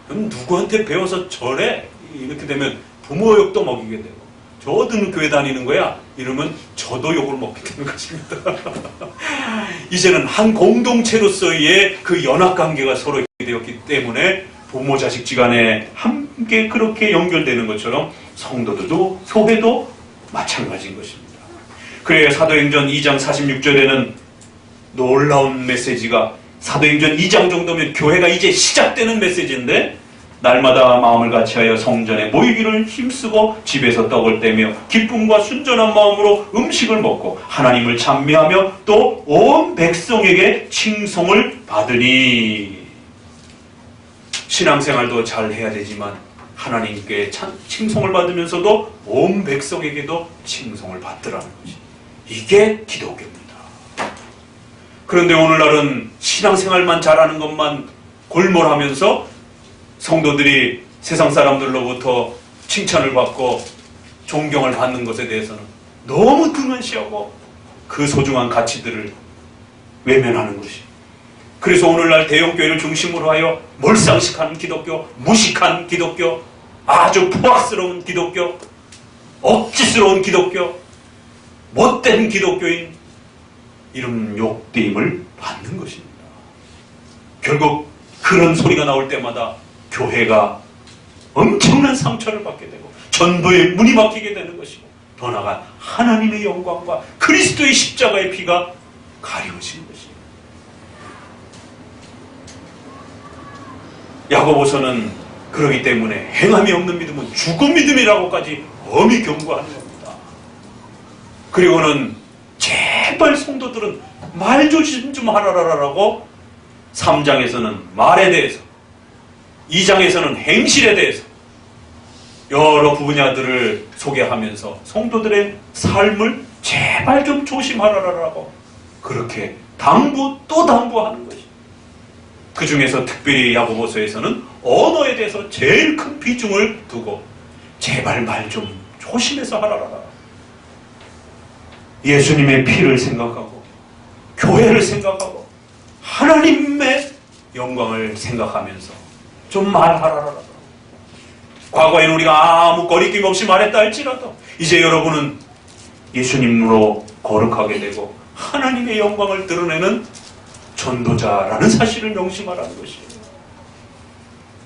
누구한테 배워서 저래? 이렇게 되면 부모 욕도 먹이게 되고 저도 교회 다니는 거야? 이러면 저도 욕을 먹게 되는 것입니다. 이제는 한 공동체로서의 그 연합관계가 서로 되었기 때문에 부모 자식 지간에 함께 그렇게 연결되는 것처럼 성도들도 교회도 마찬가지인 것입니다. 그래야 사도행전 2장 46절에는 놀라운 메시지가, 사도행전 2장 정도면 교회가 이제 시작되는 메시지인데, 날마다 마음을 같이하여 성전에 모이기를 힘쓰고 집에서 떡을 떼며 기쁨과 순전한 마음으로 음식을 먹고 하나님을 찬미하며 또 온 백성에게 칭송을 받으니. 신앙생활도 잘 해야 되지만 하나님께 칭송을 받으면서도 온 백성에게도 칭송을 받으라는 것이, 이게 기독교입니다. 그런데 오늘날은 신앙생활만 잘하는 것만 골몰하면서 성도들이 세상 사람들로부터 칭찬을 받고 존경을 받는 것에 대해서는 너무 등한시하고 그 소중한 가치들을 외면하는 것이, 그래서 오늘날 대형교회를 중심으로 하여 몰상식한 기독교, 무식한 기독교, 아주 포악스러운 기독교, 억지스러운 기독교, 못된 기독교인, 이런 욕되임을 받는 것입니다. 결국 그런 소리가 나올 때마다 교회가 엄청난 상처를 받게 되고 전도의 문이 막히게 되는 것이고, 더 나아가 하나님의 영광과 그리스도의 십자가의 피가 가려지는 것입니다. 야고보서는 그러기 때문에 행함이 없는 믿음은 죽은 믿음이라고까지 엄히 경고하는 겁니다. 그리고는 제발 성도들은 말 조심 좀 하라라고 3장에서는 말에 대해서, 2장에서는 행실에 대해서 여러 분야들을 소개하면서 성도들의 삶을 제발 좀 조심하라라고 그렇게 당부 또 당부하는 것이, 그 중에서 특별히 야고보서에서는 언어에 대해서 제일 큰 비중을 두고 제발 말 좀 조심해서 하라라. 예수님의 피를 생각하고 교회를 생각하고 하나님의 영광을 생각하면서 좀 말하라라. 과거에는 우리가 아무 거리낌 없이 말했다 할지라도 이제 여러분은 예수님으로 거룩하게 되고 하나님의 영광을 드러내는 전도자라는 사실을 명심하라는 것이에요.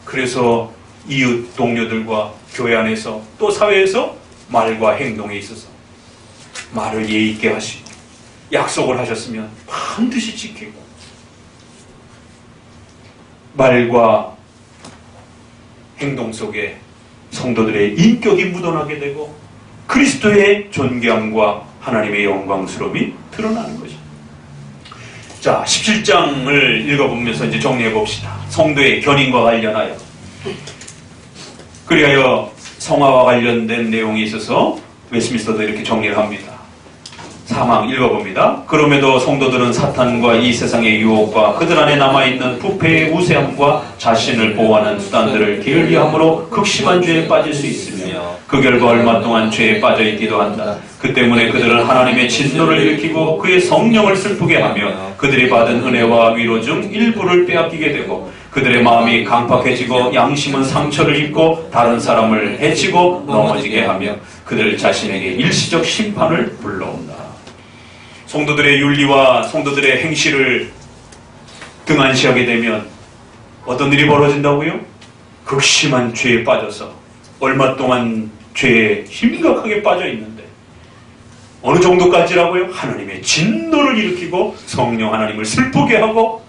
그래서 이웃 동료들과 교회 안에서 또 사회에서 말과 행동에 있어서 말을 예의 있게 하시고, 약속을 하셨으면 반드시 지키고, 말과 행동 속에 성도들의 인격이 묻어나게 되고 그리스도의 존귀함과 하나님의 영광스러움이 드러나는 것입니다. 자, 17장을 읽어보면서 이제 정리해 봅시다. 성도의 견인과 관련하여, 그리하여 성화와 관련된 내용이 있어서 웨스민스터도 이렇게 정리를 합니다. 사망 읽어봅니다. 그럼에도 성도들은 사탄과 이 세상의 유혹과 그들 안에 남아있는 부패의 우세함과 자신을 보호하는 수단들을 게을리함으로 극심한 죄에 빠질 수 있으며 그 결과 얼마 동안 죄에 빠져있기도 한다. 그 때문에 그들은 하나님의 진노를 일으키고 그의 성령을 슬프게 하며 그들이 받은 은혜와 위로 중 일부를 빼앗기게 되고 그들의 마음이 강팍해지고 양심은 상처를 입고 다른 사람을 해치고 넘어지게 하며 그들 자신에게 일시적 심판을 불러온다. 성도들의 윤리와 성도들의 행실을 등한시하게 되면 어떤 일이 벌어진다고요? 극심한 죄에 빠져서 얼마 동안 죄에 심각하게 빠져 있는데 어느 정도까지라고요? 하나님의 진노를 일으키고 성령 하나님을 슬프게 하고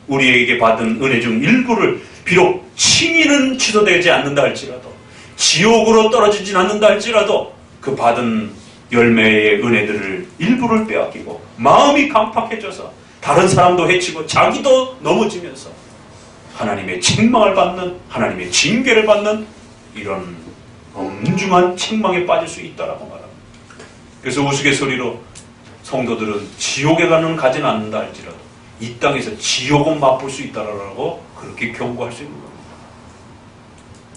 우리에게 받은 은혜 중 일부를, 비록 칭의는 취소되지 않는다 할지라도, 지옥으로 떨어지진 않는다 할지라도 그 받은 열매의 은혜들을 일부를 빼앗기고 마음이 강팍해져서 다른 사람도 해치고 자기도 넘어지면서 하나님의 책망을 받는, 하나님의 징계를 받는 이런 엄중한 책망에 빠질 수 있다라고 말합니다. 그래서 우스갯소리로 성도들은 지옥에 가진 않는다 할지라도 이 땅에서 지옥은 맛볼 수 있다라고 그렇게 경고할 수 있는 겁니다.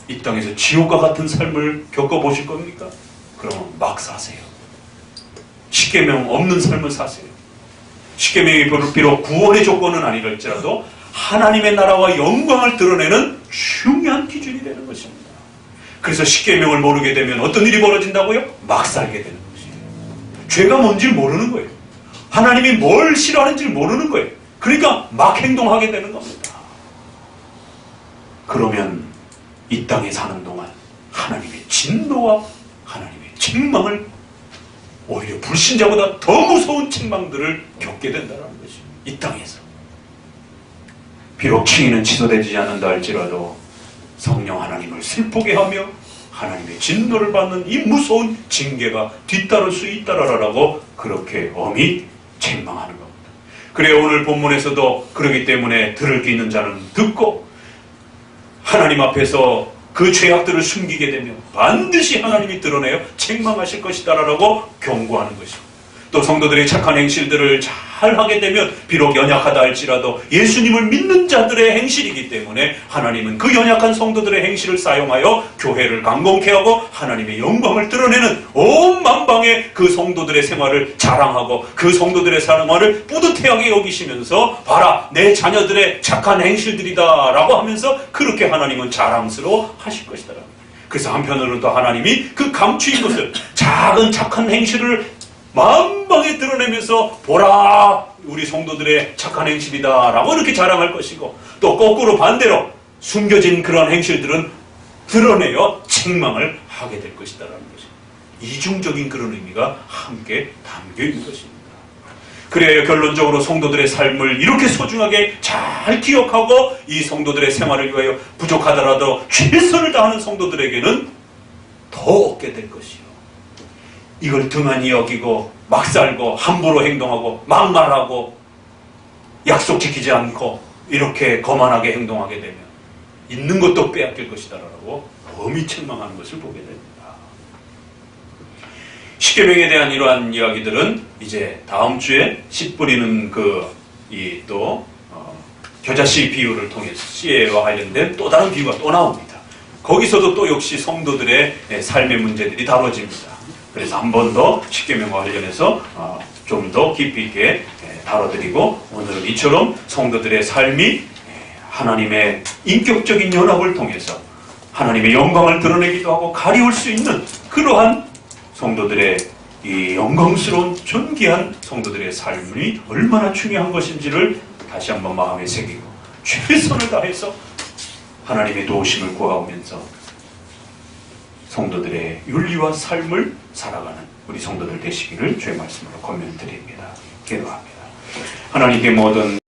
이 땅에서 지옥과 같은 삶을 겪어보실 겁니까? 그러면 막 사세요. 십계명 없는 삶을 사세요. 십계명이 비록 구원의 조건은 아니랄지라도 하나님의 나라와 영광을 드러내는 중요한 기준이 되는 것입니다. 그래서 십계명을 모르게 되면 어떤 일이 벌어진다고요? 막 살게 되는 것이에요. 죄가 뭔지 모르는 거예요. 하나님이 뭘 싫어하는지 모르는 거예요. 그러니까 막 행동하게 되는 겁니다. 그러면 이 땅에 사는 동안 하나님의 진노와 하나님의 책망을, 오히려 불신자보다 더 무서운 책망들을 겪게 된다는 것입니다. 이 땅에서. 비록 칭의는 취소되지 않는다 할지라도 성령 하나님을 슬프게 하며 하나님의 진노를 받는 이 무서운 징계가 뒤따를 수 있다라고 그렇게 엄히 책망하는 겁니다. 그래요, 오늘 본문에서도 그러기 때문에 들을 게 있는 자는 듣고 하나님 앞에서 그 죄악들을 숨기게 되면 반드시 하나님이 드러내어 책망하실 것이다라고 경고하는 것입니다. 또 성도들의 착한 행실들을 잘 하게 되면 비록 연약하다 할지라도 예수님을 믿는 자들의 행실이기 때문에 하나님은 그 연약한 성도들의 행실을 사용하여 교회를 강건케 하고 하나님의 영광을 드러내는 온 만방의 그 성도들의 생활을 자랑하고 그 성도들의 생활을 뿌듯해하게 여기시면서 봐라, 내 자녀들의 착한 행실들이다 라고 하면서 그렇게 하나님은 자랑스러워 하실 것이다. 그래서 한편으로는 또 하나님이 그 감추인 것을, 작은 착한 행실을 만방에 드러내면서 보라, 우리 성도들의 착한 행실이다 라고 이렇게 자랑할 것이고, 또 거꾸로 반대로 숨겨진 그런 행실들은 드러내어 책망을 하게 될 것이다 라는 것입니다. 이중적인 그런 의미가 함께 담겨 있는 것입니다. 그래야 결론적으로 성도들의 삶을 이렇게 소중하게 잘 기억하고 이 성도들의 생활을 위하여 부족하더라도 최선을 다하는 성도들에게는 더 얻게 될 것이요, 이걸 등한히 여기고 막 살고 함부로 행동하고 막말하고 약속 지키지 않고 이렇게 거만하게 행동하게 되면 있는 것도 빼앗길 것이다라고 엄히 책망하는 것을 보게 됩니다. 십계명에 대한 이러한 이야기들은 이제 다음 주에 씨 뿌리는 겨자씨 비유를 통해서 씨와 관련된 또 다른 비유가 또 나옵니다. 거기서도 또 역시 성도들의 삶의 문제들이 다뤄집니다. 그래서 한 번 더 십계명과 관련해서 좀 더 깊이 있게 다뤄드리고, 오늘은 이처럼 성도들의 삶이 하나님의 인격적인 연합을 통해서 하나님의 영광을 드러내기도 하고 가리울 수 있는 그러한 성도들의 이 영광스러운 존귀한 성도들의 삶이 얼마나 중요한 것인지를 다시 한번 마음에 새기고 최선을 다해서 하나님의 도우심을 구하면서 성도들의 윤리와 삶을 살아가는 우리 성도들 되시기를 주의 말씀으로 권면드립니다. 기도합니다. 하나님께 모든